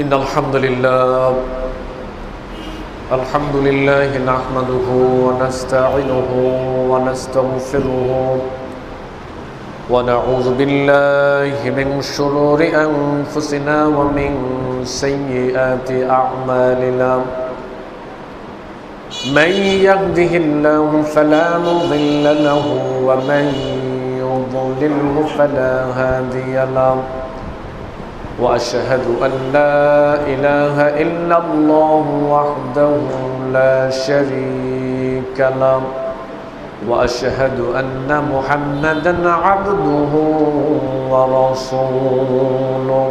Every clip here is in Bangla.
إن الحمد لله نحمده ونستعينه ونستغفره ونعوذ بالله من شرور أنفسنا ومن سيئات أعمالنا من يهده الله فلا مضل له ومن يضلله فلا هادي له وأشهد أن لا إله إلا الله وحده لا شريك له وأشهد أن محمدا عبده ورسوله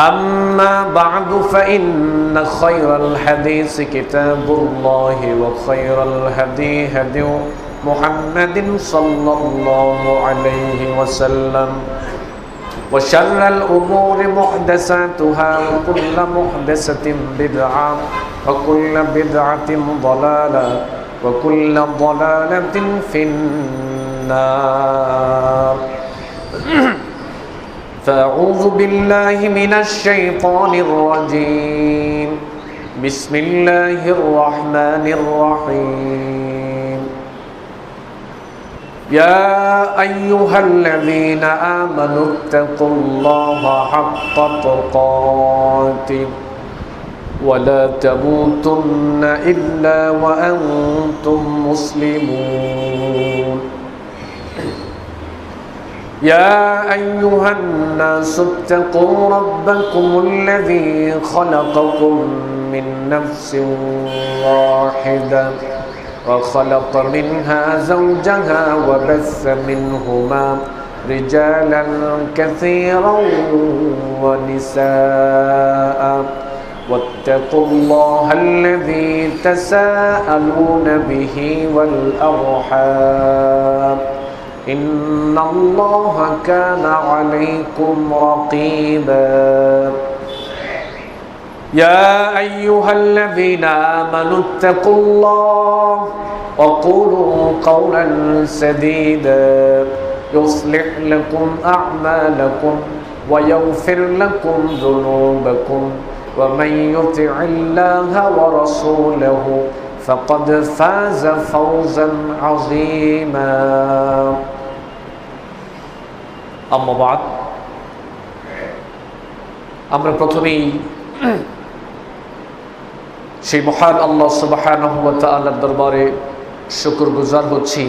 أما بعد فإن خير الحديث كتاب الله وخير الهدي هدي محمد صلى الله عليه وسلم وشر الأمور محدثاتها وكل محدثة بدعة وكل بدعة ضلالة وكل ضلالة في النار فأعوذ بالله من الشيطان الرجيم بسم الله الرحمن الرحيم يا أيها الذين آمنوا اتقوا الله حق تقاته ولا تموتن إلا وأنتم مسلمون يا أيها الناس اتقوا ربكم الذي خلقكم من نفس واحدة وخلق منها زوجها وبث منهما رجالا كثيرا ونساء واتقوا الله الذي تساءلون به والأرحام إن الله كان عليكم رقيبا يا أيها الذين آمنوا اتقوا الله وقولوا قولا سديدا يصلح لكم أعمالكم ويغفر لكم ذنوبكم ومن يطع الله ورسوله فقد فاز فوزا عظيما أما بعد আমরা প্রথমেই সেই মহান আল্লাহ সুবহানাহু ওয়া তাআলার দরবারে শুকরগুজার হচ্ছি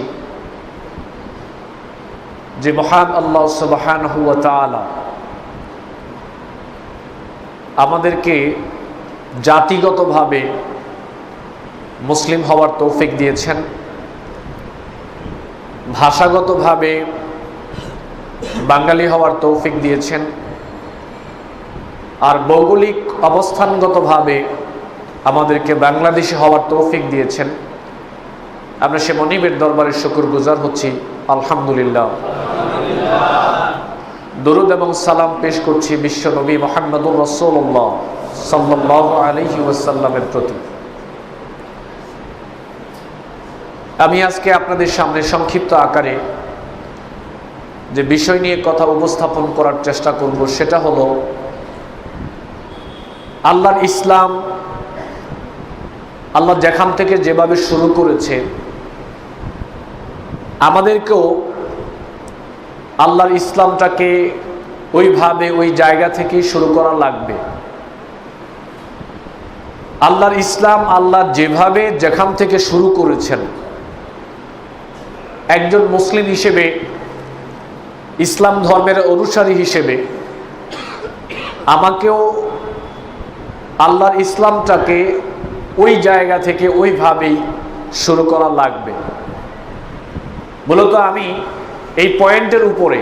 যে মহান আল্লাহ সুবহানাহু ওয়া তাআলা আমাদেরকে জাতিগতভাবে মুসলিম হওয়ার তৌফিক দিয়েছেন, ভাষাগতভাবে বাঙালি হওয়ার তৌফিক দিয়েছেন, আর ভৌগোলিক অবস্থানগতভাবে আমাদেরকে বাংলাদেশি হওয়ার তৌফিক দিয়েছেন। আমরা সে মনিবের দরবারে শুকরগুজার হচ্ছি আলহামদুলিল্লাহ। দরুদ এবং সালাম পেশ করছি বিশ্ব নবী মুহাম্মদুর রাসূলুল্লাহ সাল্লাল্লাহু আলাইহি ওয়াসাল্লামের প্রতি। আমি আজকে আপনাদের সামনে সংক্ষিপ্ত আকারে যে বিষয় নিয়ে কথা উপস্থাপন করার চেষ্টা করব সেটা হলো আল্লাহর ইসলাম। আল্লাহ যেখান থেকে যেভাবে শুরু করেছে আমাদেরকেও আল্লাহর ইসলামটাকে ওইভাবে ওই জায়গা থেকেই শুরু করা লাগবে। আল্লাহর ইসলাম আল্লাহ যেভাবে যেখান থেকে শুরু করেছেন, একজন মুসলিম হিসেবে, ইসলাম ধর্মের অনুসারী হিসেবে আমাকেও আল্লাহর ইসলামটাকে ওই জায়গা থেকে ওইভাবেই শুরু করা লাগবে। মূলত আমি এই পয়েন্টের উপরে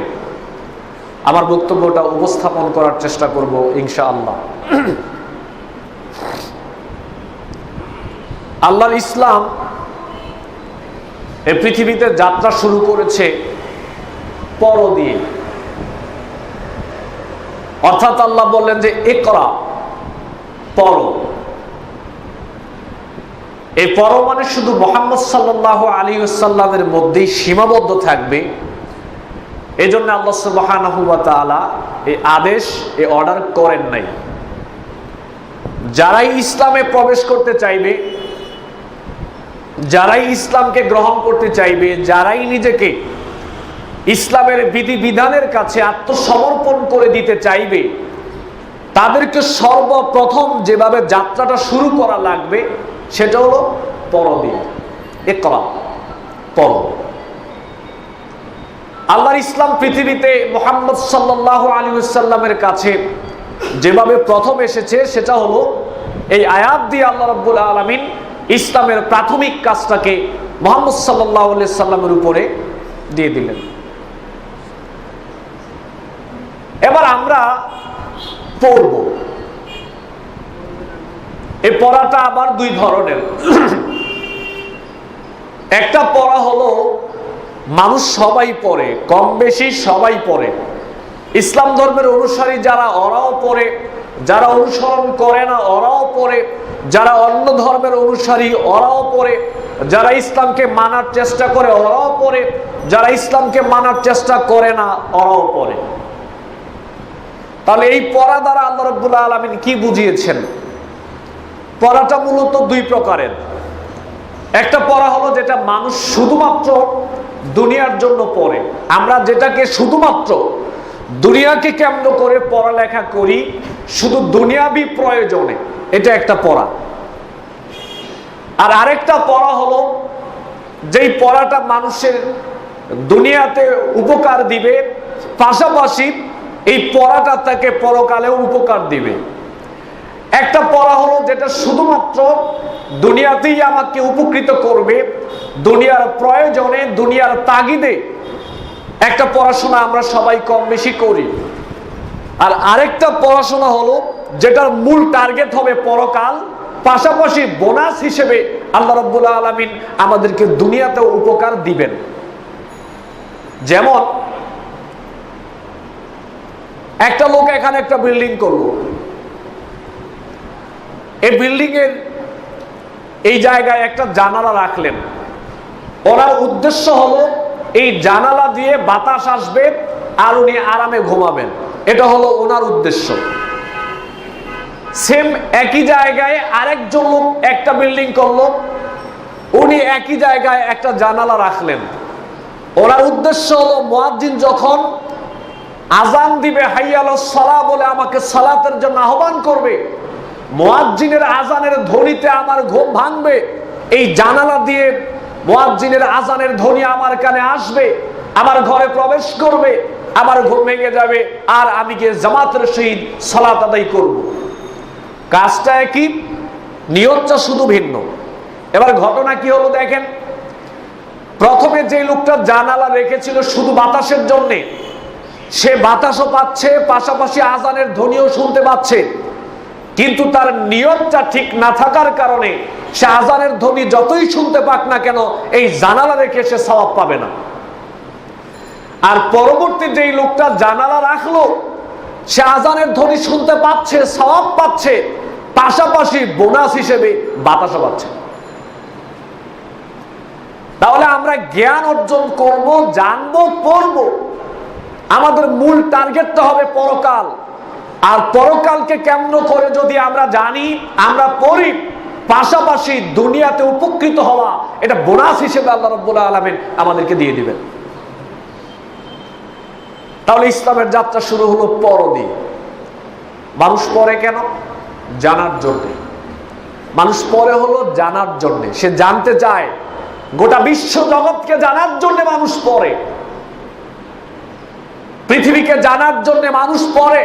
আমার বক্তব্যটা উপস্থাপন করার চেষ্টা করব ইনশাআল্লাহ। আল্লাহর ইসলাম এই পৃথিবীতে যাত্রা শুরু করেছে পর দিয়ে, অর্থাৎ আল্লাহ বললেন যে ইকরা, পড়ো। এই পর মানে শুধু মুহাম্মদ সাল্লাল্লাহু আলাইহি ওয়াসাল্লামের মধ্যেই সীমাবদ্ধ থাকবে এই জন্য আল্লাহ সুবহানাহু ওয়া তাআলা এই আদেশ, এই অর্ডার করেন নাই। যারাই ইসলামে প্রবেশ করতে চাইবে, যারাই ইসলামকে গ্রহণ করতে চাইবে, যারাই নিজেকে ইসলামের বিধিবিধানের কাছে আত্মসমর্পণ করে দিতে চাইবে, তাদেরকে সর্বপ্রথম যেভাবে যাত্রাটা শুরু করা লাগবে সেটা হলো পড়ো দিয়ে, ইকরা, পড়ো। আল্লাহর ইসলাম পৃথিবীতে মুহাম্মদ সাল্লাল্লাহু আলাইহি ওয়াসাল্লামের কাছে যেভাবে প্রথম এসেছে সেটা হলো এই আয়াত দিয়ে আল্লাহ রাব্বুল আলামিন ইসলামের প্রাথমিক কাজটাকে মুহাম্মদ সাল্লাল্লাহু আলাইহি সাল্লামের উপরে দিয়ে দিলেন। এবার আমরা পড়ব। এই পড়াটা আবার দুই ধরনের। একটা পড়া হলো মানুষ সবাই পড়ে, কম বেশি সবাই পড়ে। ইসলাম ধর্মের অনুসারী যারা ওরাও পড়ে, যারা অনুসরণ করে না ওরাও পড়ে, যারা অন্য ধর্মের অনুসারী ওরাও পড়ে, যারা ইসলামকে মানার চেষ্টা করে ওরাও পড়ে, যারা ইসলামকে মানার চেষ্টা করে না ওরাও পড়ে। তাহলে এই পড়া দ্বারা আল্লাহ রাব্বুল আলামিন কি বুঝিয়েছেন? পড়াটা মূলত দুই প্রকারের। একটা পড়া হলো যেটা মানুষ শুধুমাত্র দুনিয়ার জন্য পড়ে, আমরা যেটাকে শুধুমাত্র দুনিয়াকে কেন্দ্র করে পড়ালেখা করি, শুধু দুনিয়াবি প্রয়োজনে, এটা একটা পড়া। আর আরেকটা পড়া হলো যেই পড়াটা মানুষের দুনিয়াতে উপকার দিবে, পাশাপাশি এই পড়াটা তাকে পরকালেও উপকার দিবে। একটা পড়া হলো যেটা শুধুমাত্র দুনিয়াতেই আমাকে উপকৃত করবে, দুনিয়ার প্রয়োজনে, দুনিয়ার তাগিদে একটা পড়াশোনা আমরা সবাই কম বেশি করি। আর আরেকটা পড়াশোনা হলো যেটার মূল টার্গেট হবে পরকাল, পাশাপাশি বোনাস হিসেবে আল্লাহ রাব্বুল আলামিন আমাদেরকে দুনিয়াতেও উপকার দিবেন। যেমন একটা লোক এখানে একটা বিল্ডিং করলো, এই বিল্ডিং এর এই জায়গায় একটা জানালা রাখলেন। ওনার উদ্দেশ্য হলো এই জানালা দিয়ে বাতাস আসবে আর উনি আরামে ঘুমাবেন, এটা হলো ওনার উদ্দেশ্য। সেম একই জায়গায় আরেকজন লোক একটা বিল্ডিং করলো, উনি একই জায়গায় একটা জানালা রাখলেন। ওনার উদ্দেশ্য হলো মুয়াজ্জিন যখন আজান দিবে, হাইয়া আলাস সালাহ বলে আমাকে সালাতের জন্য আহ্বান করবে, মুয়াজ্জিনের আজানের ধ্বনিতে আমার ঘুম ভাঙবে, এই জানালা দিয়ে মুয়াজ্জিনের আজানের ধ্বনি আমার কানে আসবে, আমার ঘরে প্রবেশ করবে, আমার ঘুম ভেঙে যাবে, আর আমি গিয়ে জামাতের সহিত সালাত আদায় করব। কাজটা একই, নিয়তটা শুধু ভিন্ন। এবার ঘটনা কি হলো দেখেন, প্রথমে যে লোকটা জানালা রেখেছিল শুধু বাতাসের জন্য, সে বাতাসও পাচ্ছে, পাশাপাশি আজানের ধ্বনিও শুনতে পাচ্ছে, কিন্তু তার নিয়তটা ঠিক না থাকার কারণে সে আজানের ধ্বনি যতই শুনতে পাক না কেন এই জানালা রেখে সে সওয়াব পাবে না। আর পরবর্তী যেই লোকটা জানালা রাখলো, সে আজানের ধ্বনি শুনতে পাচ্ছে, সওয়াব পাচ্ছে, পাশাপাশি বোনাস হিসেবে বাতাসও পাচ্ছে। তাহলে আমরা জ্ঞান অর্জন করব, জানবো, পড়বো, আমাদের মূল টার্গেটটা হবে পরকাল। আর পরকালকে কেন্দ্র করে যদি আমরা জানি, আমরা পড়ি, পাশাপাশি দুনিয়াতে উপকৃত হওয়া, এটা বোনাস হিসেবে আল্লাহ রাব্বুল আলামিন আমাদেরকে দিয়ে দিবেন। তাহলে ইসলামের যাত্রা শুরু হলো পড়ো দিয়ে। মানুষ পড়ে কেন? জানার জন্য। মানুষ পড়ে হলো জানার জন্য, সে জানতে চায়, গোটা বিশ্ব জগৎকে জানার জন্য মানুষ পড়ে, পৃথিবীকে জানার জন্য মানুষ পড়ে।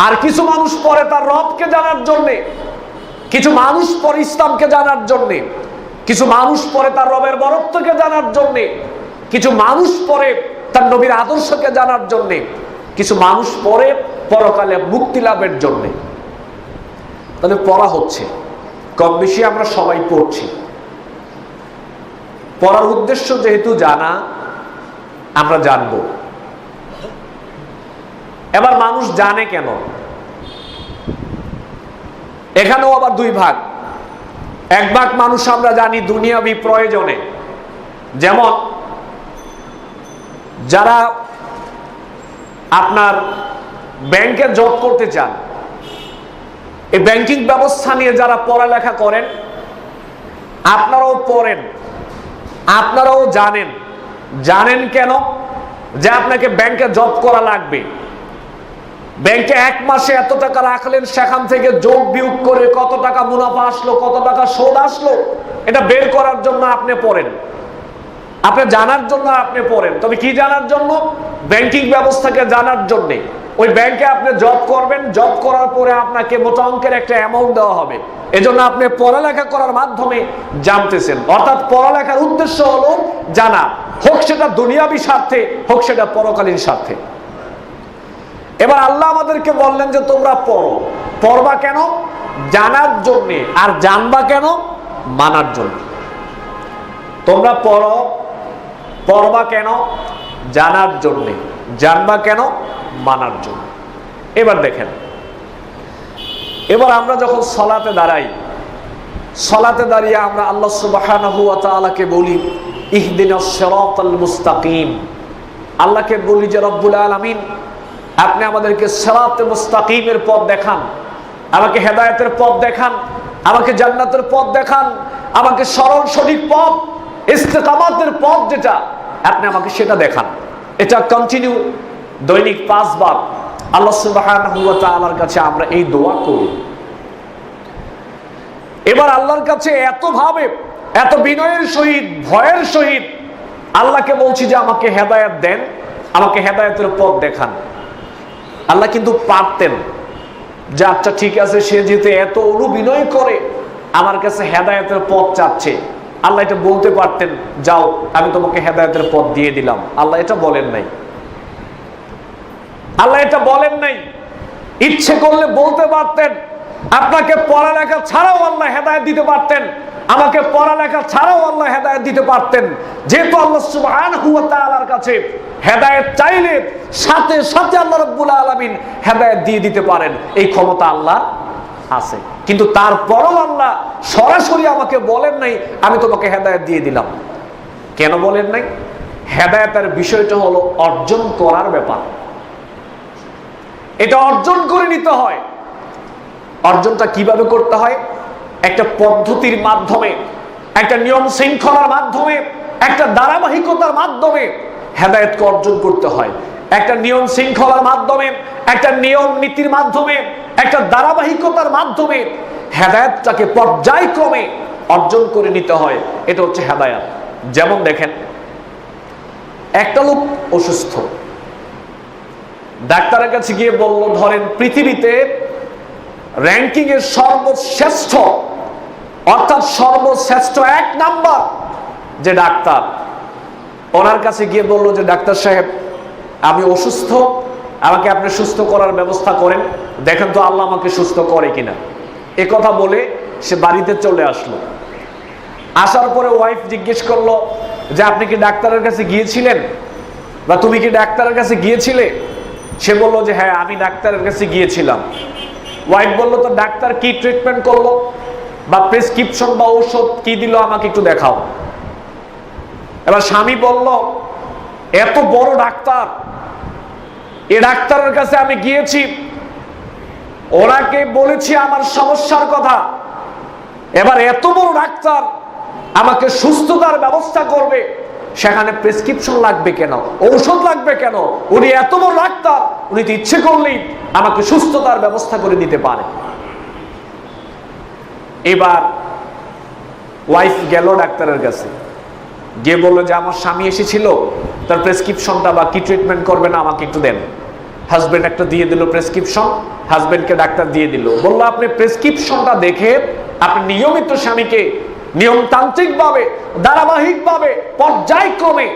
আর কিছু মানুষ পড়ে তার রবকে জানার জন্যে, কিছু মানুষ পড়ে ইসলামকে জানার জন্যে, কিছু মানুষ পড়ে তার রবের বরত্বকে জানার জন্যে, কিছু মানুষ পড়ে তার নবীর আদর্শকে জানার জন্যে, কিছু মানুষ পড়ে পরকালে মুক্তি লাভের জন্যে। তাহলে পড়া হচ্ছে, কম বেশি আমরা সবাই পড়ছি। পড়ার উদ্দেশ্য যেহেতু জানা, আমরা জানবো। এবার মানুষ জানে কেন? এখানেও আবার দুই ভাগ। এক ভাগ মানুষ আমরা জানি দুনিয়াবি প্রয়োজনে, যেমন যারা আপনার ব্যাংকে জব করতে চান, এই ব্যাংকিং ব্যবস্থা নিয়ে যারা পড়ালেখা করেন, আপনারাও পড়েন, আপনারাও জানেন কেন যে আপনাকে ব্যাংকে জব করা লাগবে। ব্যাংকে এক মাসে এত টাকা রাখলেন, সেখান থেকে যোগ বিয়োগ করে কত টাকা মুনাফা আসলো, কত টাকা সুদ আসলো, এটা বের করার জন্য আপনি পড়েন, আপনি জানার জন্য আপনি পড়েন। তবে কি জানার জন্য? ব্যাংকিং ব্যবস্থাকে জানার জন্য। ওই ব্যাংকে আপনি জব করবেন, জব করার পরে আপনাকে মোটা অঙ্কের একটা অ্যামাউন্ট দেওয়া হবে। এজন্য আপনি পড়ালেখা করার মাধ্যমে জানতেছেন, অর্থাৎ পড়ালেখার উদ্দেশ্য হলো জানা, হোক সেটা দুনিয়াবী স্বার্থে, হোক সেটা পরকালীন স্বার্থে। এবার আল্লাহ আমাদেরকে বললেন যে তোমরা পড়বা কেন? জানার জন্যে। আর জানবা কেন? মানার জন্য। তোমরা পড়বা কেন? জানার জন্যে। জানবা কেন? মানার জন্য। এবার দেখেন, এবার আমরা যখন সালাতে দাঁড়াই, সালাতে দাঁড়িয়ে আমরা আল্লাহ সুবহানাহু ওয়া তাআলাকে বলি ইহদিনাস সিরাতাল মুস্তাকিম। আল্লাহকে বলি যে রব্বুল আলামিন, আপনি আমাদেরকে সিরাতে মুস্তাকিমের পথ দেখান, আমাকে হেদায়েতের পথ দেখান, আমাকে জান্নাতের পথ দেখান, আমাকে সরল সঠিক পথ, ইস্তেকামাতের পথ যেটা, আপনি আমাকে সেটা দেখান। এটা কন্টিনিউ দৈনিক 5 বার আল্লাহ সুবহানাহু ওয়া তাআলার কাছে আমরা এই দোয়া করি। এবার আল্লাহর কাছে এত বিনয়ের সহিত, ভয়ের সহিত আল্লাহকে বলছি যে আমাকে হেদায়েত দেন, আমাকে হেদায়েতের পথ দেখান। আল্লাহ কিন্তু পারতেন যে আচ্ছা ঠিক আছে, সে যেতে এত অনুবিনয় করে আমার কাছে হেদায়েতের পথ চাচ্ছে, আল্লাহ এটা বলতে পারতেন, যাও আমি তোমাকে হেদায়েতের পথ দিয়ে দিলাম। আল্লাহ এটা বলেন নাই। আল্লাহ এটা বলেন নাই। ইচ্ছে করলে বলতে পারতেন, আপনাকে পড়ালেখা ছাড়াও আল্লাহ হেদায়েত দিতে পারতেন, আমাকে পড়ালেখা ছাড়াও আল্লাহ হেদায়েত দিতে পারতেন। যেহেতু আল্লাহ সুবহানাহু ওয়া তাআলার কাছে হেদায়েত চাইলে সাথে সাথে আল্লাহ রাব্বুল আলামিন হেদায়েত দিয়ে দিতে পারেন, এই ক্ষমতা আল্লাহ আছে। কিন্তু তারপরও আল্লাহ সরাসরি আমাকে বলেন নাই আমি তোমাকে হেদায়েত দিয়ে দিলাম। কেন বলেন নাই? হেদায়েতের বিষয়টা হলো অর্জন করার ব্যাপার। এটা অর্জন করে নিতে হয়। অর্জনটা কিভাবে করতে হয়? একটা পদ্ধতির মাধ্যমে, একটা নিয়ম শৃঙ্খলার মাধ্যমে, একটা ধারাবাহিকতার মাধ্যমে হেদায়েতকে অর্জন করতে হয়। একটা নিয়ম শৃঙ্খলার মাধ্যমে, একটা নিয়ম নীতির মাধ্যমে, একটা ধারাবাহিকতার মাধ্যমে হেদায়েতটাকে পর্যায়ক্রমে অর্জন করে নিতে হয়। এটা হচ্ছে হেদায়েত। যেমন দেখেন, একটা লোক অসুস্থ, ডাক্তারের কাছে গিয়ে বলল, ধরেন পৃথিবীতে র্যাঙ্কিং এর সর্বশ্রেষ্ঠ, অর্থাৎ সর্বশ্রেষ্ঠ 1 নাম্বার যে ডাক্তার, ওনার কাছে গিয়ে বলল যে ডাক্তার সাহেব আমি অসুস্থ, আমাকে আপনি সুস্থ করার ব্যবস্থা করেন, দেখেন তো আল্লাহ আমাকে সুস্থ করে কিনা। এ কথা বলে সে বাড়িতে চলে আসলো। আসার পরে ওয়াইফ জিজ্ঞেস করলো যে আপনি কি ডাক্তারের কাছে গিয়েছিলেন, বা তুমি কি ডাক্তারের কাছে গিয়েছিলে? সে বলল যে হ্যাঁ আমি ডাক্তারের কাছে গিয়েছিলাম। ওয়াইফ বলল তো ডাক্তার কি ট্রিটমেন্ট করলো, বা প্রেসক্রিপশন বা ঔষধ কি দিল আমাকে একটু দেখাও। এবার স্বামী বলল এত বড় ডাক্তার, এ ডাক্তারের কাছে আমি গিয়েছি, ওনাকে বলেছি আমার সমস্যার কথা, এবার এত বড় ডাক্তার আমাকে সুস্থতার ব্যবস্থা করবে, সেখানে প্রেসক্রিপশন লাগবে কেন, ঔষধ লাগবে কেন? উনি এত বড় ডাক্তার, উনি তো ইচ্ছে করলেই আমাকে সুস্থতার ব্যবস্থা করে দিতে পারে। এবার ওয়াইফ গেল ডাক্তারের কাছে, গিয়ে বললো যে আমার স্বামী এসেছিল, তার প্রেসক্রিপশনটা বা কি ট্রিটমেন্ট করবে না আমাকে একটু দেন। হাজবেন্ড একটা দিয়ে দিল প্রেসক্রিপশন, হাজবেন্ডকে ডাক্তার দিয়ে দিল, বললো আপনি প্রেসক্রিপশনটা দেখে আপনি নিয়মিত স্বামীকে নিয়মতান্ত্রিকভাবে, ধারাবাহিকভাবে, পর্যায়ক্রমে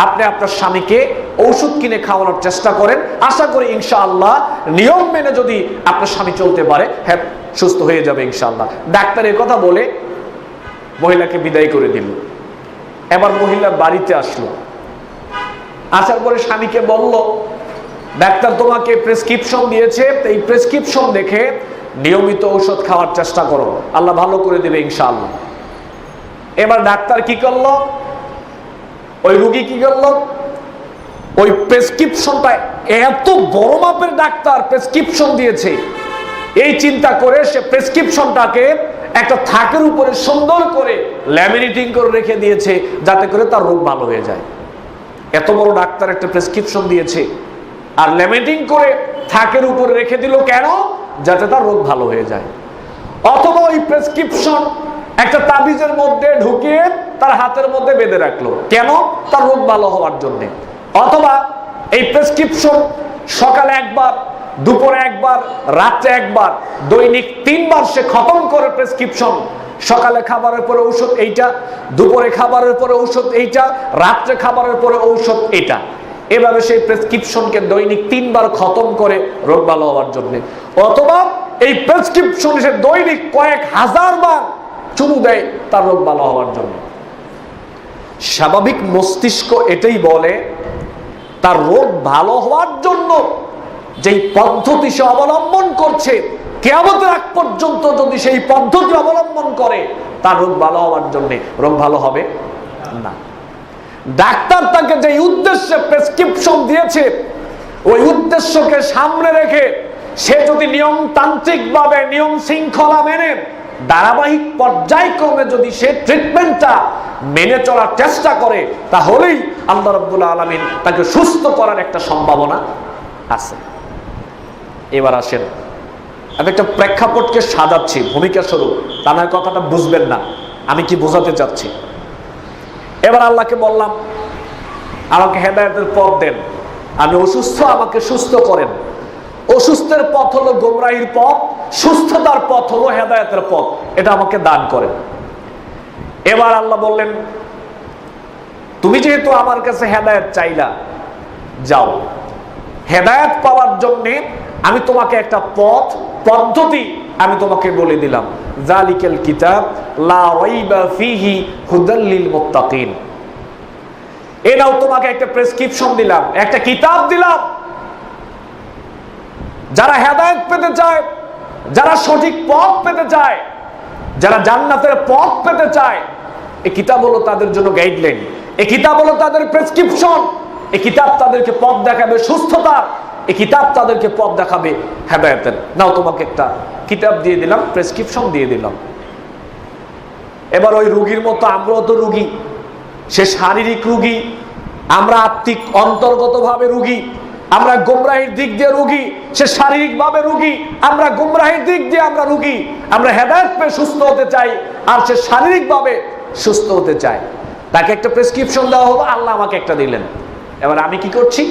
আপনি আপনার স্বামীকে ঔষধ কিনে খাওয়ানোর চেষ্টা করেন। আশা করি ইনশাআল্লাহ নিয়ম মেনে যদি আপনার স্বামী চলতে পারে, হ্যাঁ সুস্থ হয়ে যাবে ইনশাআল্লাহ। ডাক্তার এই কথা বলে মহিলাকে বিদায় করে দিল। এবার মহিলা বাড়িতে আসলো, আসার পরে স্বামীকে বলল ডাক্তার তোমাকে প্রেসক্রিপশন দিয়েছে, এই প্রেসক্রিপশন দেখে নিয়মিত ঔষধ খাওয়ার চেষ্টা করো, আল্লাহ ভালো করে দেবে ইনশাআল্লাহ। এবার ডাক্তার কি করলো, ওই রোগী কি করলো, ওই প্রেসক্রিপশনটা এত বড় মাপের ডাক্তার প্রেসক্রিপশন দিয়েছে, এই চিন্তা করে সে প্রেসক্রিপশনটাকে একটা থাকের উপরে সুন্দর করে ল্যামিনেটিং করে রেখে দিয়েছে, যাতে করে তার রোগ ভালো হয়ে যায়। এত বড় ডাক্তার একটা প্রেসক্রিপশন দিয়েছে আর ল্যামিনেটিং করে থাকের উপরে রেখে দিল কেন? যাতে তার রোগ ভালো হয়ে যায়। অথবা ওই প্রেসক্রিপশন একটা তাবিজের মধ্যে ঢুকিয়ে তার হাতের মধ্যে বেঁধে রাখলো কেন? তার রোগ ভালো হওয়ার জন্য। অথবা এই প্রেসক্রিপশন সকালে একবার, দুপুরে একবার, রাত্রে একবার, দৈনিক 3 বার সে খতম করে প্রেসক্রিপশন। সকালে খাবারের পরে ঔষধ এইটা, দুপুরে খাবারের পরে ঔষধ এইটা, রাত্রে খাবারের পরে ঔষধ এটা। এভাবে সেই প্রেসক্রিপশনকে দৈনিক 3 বার খতম করে রোগ ভালো হওয়ার জন্য। অথবা এই প্রেসক্রিপশন সে দৈনিক কয়েক হাজার বার চুমু দেয় তার রোগ ভালো হওয়ার জন্য। স্বাভাবিক মস্তিষ্ক এটাই বলে তার রোগ ভালো হওয়ার জন্য যেই পদ্ধতি সে অবলম্বন করছে, কিয়ামতের আগ পর্যন্ত যদি সেই পদ্ধতি অবলম্বন করে তার রোগ ভালো হওয়ার জন্য, রোগ ভালো হবে না। ডাক্তার তাকে যে উদ্দেশ্যে প্রেসক্রিপশন দিয়েছে ওই উদ্দেশ্যকে সামনে রেখে সে যদি নিয়মতান্ত্রিক ভাবে, নিয়ম শৃঙ্খলা মেনে, ধারাবাহিক পর্যায়ক্রমে যদি সে ট্রিটমেন্টটা মেনে চলার চেষ্টা করে, তাহলেই আল্লাহ রাব্বুল আলামিন তাকে সুস্থ করার একটা সম্ভাবনা আছে। এবার আসেন, আমি একটা প্রেক্ষাপটকে সাজাচ্ছি ভূমিকা স্বরূপ, তা নয় কথাটা বুঝবেন না আমি কি বোঝাতে চাচ্ছি। এবার আল্লাহকে বললাম আমাকে হেদায়েতের পথ দেন, আমি অসুস্থ, আমাকে সুস্থ করেন। অসুস্থের পথ হলো গোমরাহির পথ, সুস্থতার পথ হলো হেদায়েতের পথ, এটা আমাকে দান করেন। এবার আল্লাহ বললেন তুমি যেহেতু আমার কাছে হেদায়েত চাইলা, যাও হেদায়েত পাওয়ার জন্য আমি তোমাকে একটা পথ পদ্ধতি আমি তোমাকে বলে দিলাম। যালিকাল কিতাব লা রাইবা ফীহি হুদাল লিল মুত্তাকিন। এটাও তোমাকে একটা প্রেসক্রিপশন দিলাম, একটা কিতাব দিলাম। যারা হেদায়েত পেতে চায়, যারা সঠিক পথ পেতে চায়, যারা জান্নাতের পথ পেতে চায়, এই কিতাব হলো তাদের জন্য গাইডলাইন, এই কিতাব হলো তাদের প্রেসক্রিপশন। এই কিতাব তাদেরকে পথ দেখাবে সুস্থতার, এই কিতাব তাদেরকে পথ দেখাবে হেদায়েতের। নাও তোমাকে একটা কিতাব দিয়ে দিলাম, প্রেসক্রিপশন দিয়ে দিলাম। এবার ওই রোগীর মতো আমরাও তো রোগী, সে শারীরিক রোগী, আমরা আত্মিক অন্তর্গতভাবে রোগী, আমরা গোমরাহির দিক দিয়ে রোগী, সে শারীরিক ভাবে রোগী, আমরা গোমরাহির দিক দিয়ে আমরা রোগী। আমরা হেদায়েত পেয়ে সুস্থ হতে চাই আর সে শারীরিক ভাবে সুস্থ হতে চায়। তাকে একটা প্রেসক্রিপশন দেওয়া হলো, আল্লাহ আমাকে একটা দিলেন। এবার আমি কি করছি?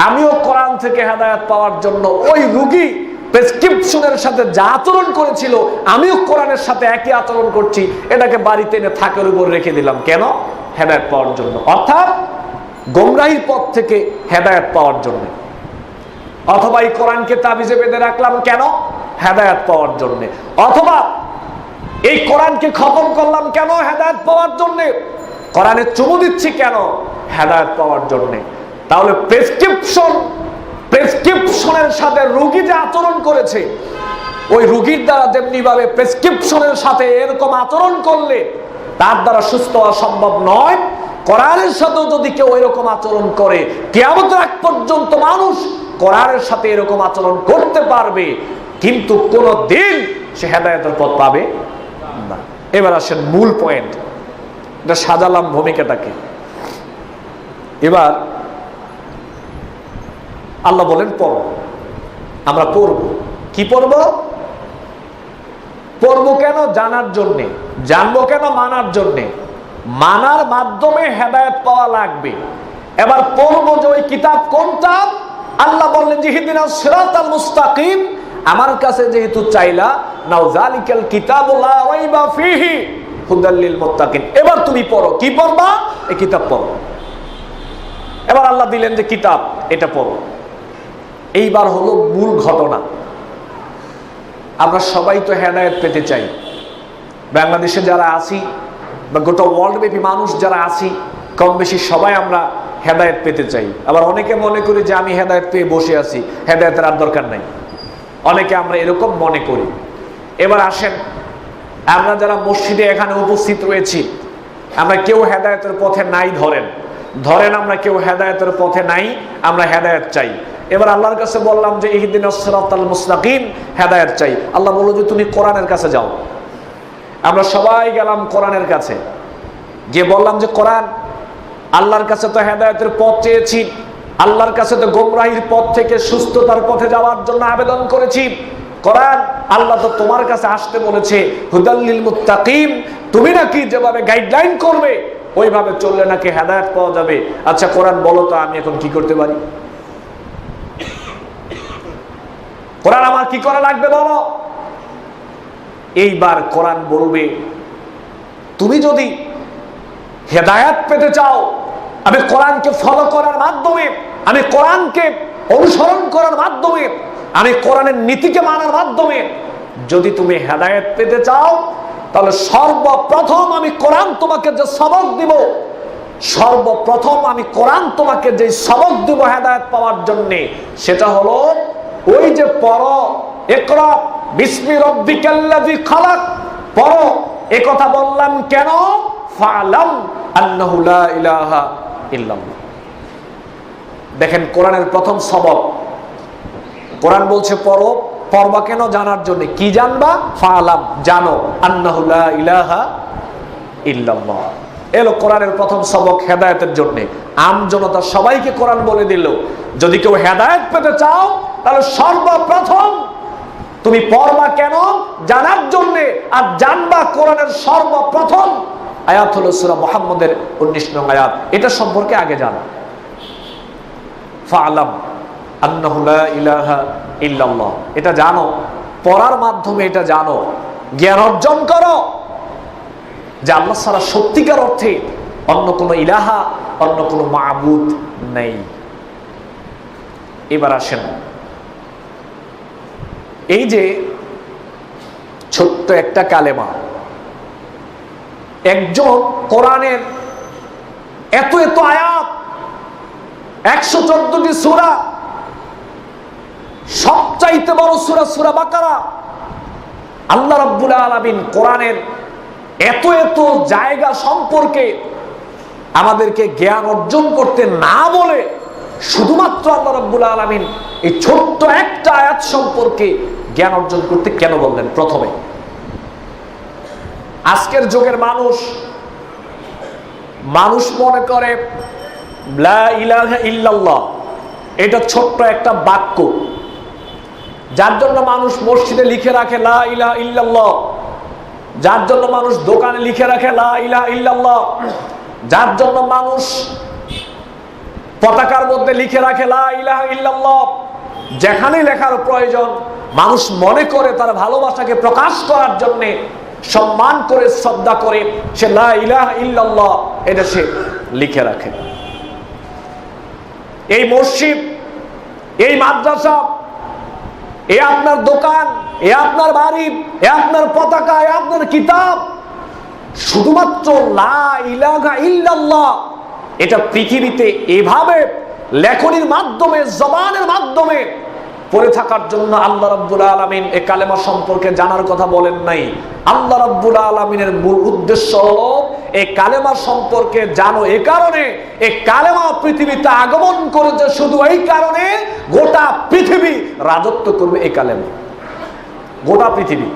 আমিও কোরআন থেকে হেদায়েত পাওয়ার জন্য ওই রোগী প্রেসক্রিপশনের সাথে যা আচরণ করেছিল আমিও কোরআনের সাথে একই আচরণ করছি। এটাকে বাড়িতে এনে থাকের উপর রেখে দিলাম কেন? হেদায়েত পাওয়ার জন্য, অর্থাৎ গোমরাহির পথ থেকে হেদায়েত পাওয়ার জন্য। অথবা এই কোরআনকে তাবিজে বেঁধে রাখলাম কেন? হেদায়েত পাওয়ার জন্য। অথবা এই কোরআনকে খতম করলাম কেন? হেদায়েত পাওয়ার জন্য। কোরআনে চুমু দিচ্ছি কেন? হেদায়েত পাওয়ার জন্য। তাহলে প্রেসক্রিপশনের সাথে রোগী যে আচরণ করেছে, ওই রোগীর দ্বারা যেমনি ভাবে প্রেসক্রিপশনের সাথে এরকম আচরণ করলে তার দ্বারা সুস্থ হওয়া সম্ভব নয়, কোরআনের সাথেও যদি কেউ এরকম আচরণ করে, কিয়ামতের আগ পর্যন্ত মানুষ কোরআনের সাথে এরকম আচরণ করতে পারবে, কিন্তু কোনদিন সে হেদায়েতের পথ পাবে না। এবার আসেন মূল পয়েন্ট, এটা সাজালাম ভূমিকাটাকে। এবার আল্লাহ বলেন পড়ো, আমরা পড়বো। কি পড়বো? পড়বো কেন? জানার জন্যে। জানবো কেন? মানার জন্যে। মানার মাধ্যমে হেদায়েত পাওয়া লাগবে। এবার পড়বো যে ওই কিতাব কোনটা? আল্লাহ বললেন যে ইহদিনাস সিরাতাল মুস্তাকিম, আমার কাছে যেহেতু চাইলা, নাও যালিকাল কিতাবু লা রাইবা ফীহি হুদাল লিল মুত্তাকিন। এবার তুমি পড়ো। কি পড়বা? এই কিতাব পড়ো। এবার আল্লাহ দিলেন যে কিতাব, এটা পড়ো। এইবার হলো মূল ঘটনা। আমরা সবাই তো হেদায়েত পেতে চাই। বাংলাদেশে যারা আছি বা গোটা ওয়ার্ল্ড ব্যাপী মানুষ যারা আছি, কম বেশি সবাই আমরা হেদায়েত পেতে চাই। আবার অনেকে মনে করি যে আমি হেদায়েত পেয়ে বসে আছি, হেদায়েতের আর দরকার নাই। অনেকে আমরা এরকম মনে করি। এবার আসেন, আমরা যারা মসজিদে এখানে উপস্থিত রয়েছি, আমরা কেউ হেদায়েতের পথে নাই ধরেন, ধরেন আমরা কেউ হেদায়েতের পথে নাই, আমরা হেদায়েত চাই। এবার আল্লাহর কাছে বললাম যে ইহদিনাস সিরাতাল মুস্তাকিম, হেদায়েত চাই। আল্লাহ বলল যে তুমি কোরআনের কাছে যাও। আমরা সবাই গেলাম কোরআনের কাছে, গিয়ে বললাম যে কোরআন, আল্লাহর কাছে তো হেদায়েতের পথ চেয়েছি, আল্লাহর কাছে তো গোমরাহির পথ থেকে সুস্থতার পথে যাওয়ার জন্য আবেদন করেছি। কোরআন, আল্লাহ তো তোমার কাছে আসতে বলেছে হুদাল্লিল মুত্তাকিন, তুমি নাকি যেভাবে গাইডলাইন করবে ওইভাবে চললে নাকি হেদায়েত পাওয়া যাবে। আচ্ছা কোরআন বলো তো আমি এখন কি করতে পারি? কোরআন আমার কি করা লাগবে বলো। এইবার কোরআন বলবে তুমি যদি হেদায়েত পেতে চাও, আমি কোরআনকে ফলো করার মাধ্যমে, আমি কোরআনকে অনুসরণ করার মাধ্যমে, আমি কোরআনের নীতিকে মানার মাধ্যমে যদি তুমি হেদায়েত পেতে চাও, তাহলে সর্বপ্রথম আমি কোরআন তোমাকে যে সবক দিব, সর্বপ্রথম আমি কোরআন তোমাকে যে সবক দিব হেদায়েত পাওয়ার জন্য, সেটা হলো ওই যে পড়ো, ইকরা বিসমি রাব্বিকাল্লাযী খালাক, পড়ো। এই কথা বললাম কেন? ফালাম আন্নাহু লা ইলাহা ইল্লাল্লাহ। দেখেন কোরআনের প্রথম সবক, কোরআন বলছে পড়ো। পড়বা কেন? জানার জন্য। কি জানবা? ফালাম, জানো, আন্নাহু লা ইলাহা ইল্লাল্লাহ। এলো কোরআনের প্রথম সবক হেদায়েতের জন্য। আম জনতা সবাইকে কোরআন বলে দিল যদি কেউ হেদায়েত পেতে চাও তাহলে সর্বপ্রথম তুমি পড়বা কেন? জানার জন্য। আর জানবা কোরআনের সর্বপ্রথম আয়াত হলো সূরা মুহাম্মদের 19 নং আয়াত। এটা সম্পর্কে আগে জানো। ফালাম আন্নাহু লা ইলাহা ইল্লাল্লাহ, এটা জানো। পড়ার মাধ্যমে এটা জানো, জ্ঞান অর্জন করো যে আল্লাহ ছাড়া সত্যিকার অর্থে অন্য কোনো ইলাহা, অন্য কোনো মাবুদ নেই। এবার আসেন, এই যে ছোট্ট একটা কালেমা, একজন কোরআনের এত এত আয়াত, 114টি সূরা, সবচাইতে বড় সূরা সূরা বাকারা। আল্লাহ রাব্বুল আলামিন কোরআনের এত এত জায়গা সম্পর্কে আমাদেরকে জ্ঞান অর্জন করতে না বলে শুধুমাত্র আল্লাহ রাব্বুল আলামিন এই ছোট্ট একটা আয়াত সম্পর্কে জ্ঞান অর্জন করতে কেন বললেন? প্রথমে আজকের যুগের মানুষ মনে করে লা ইলাহা ইল্লাল্লাহ এটা ছোট্ট একটা বাক্য, যার জন্য মানুষ মসজিদে লিখে রাখে লা ইলাহা ইল্লাল্লাহ, যার জন্য মানুষ দোকানে লিখে রাখে লা ইলাহা ইল্লাল্লাহ, যার জন্য মানুষ পতাকার মধ্যে লিখে রাখে লা ইলাহা ইল্লাল্লাহ। যেখানেই লেখার প্রয়োজন মানুষ মনে করে তার ভালোবাসাকে প্রকাশ করার জন্য, সম্মান করে, শ্রদ্ধা করে সে লা ইলাহা ইল্লাল্লাহ এটা সে লিখে রাখে। এই মসজিদ, এই মাদ্রাসা, এ আপনার দোকান, এ আপনার বাড়ি, এ আপনার পতাকা, এ আপনার কিতাব, শুধুমাত্র লা ইলাহা ইল্লাল্লাহ এটা পৃথিবীতে এভাবে লেখনির মাধ্যমে, জবানের মাধ্যমে পড়ে থাকার জন্য আল্লাহ রাব্বুল আলামিন এই কালেমা সম্পর্কে জানার কথা বলেন নাই। আল্লাহ রাব্বুল আলামিনের মূল উদ্দেশ্য হলো এই কালেমা সম্পর্কে জানো। এই কারণে এই কালেমা পৃথিবীতে আগমন করেছে, শুধু এই কারণে গোটা পৃথিবী রাজত্ব করবে এই কালেমা। গোটা পৃথিবী,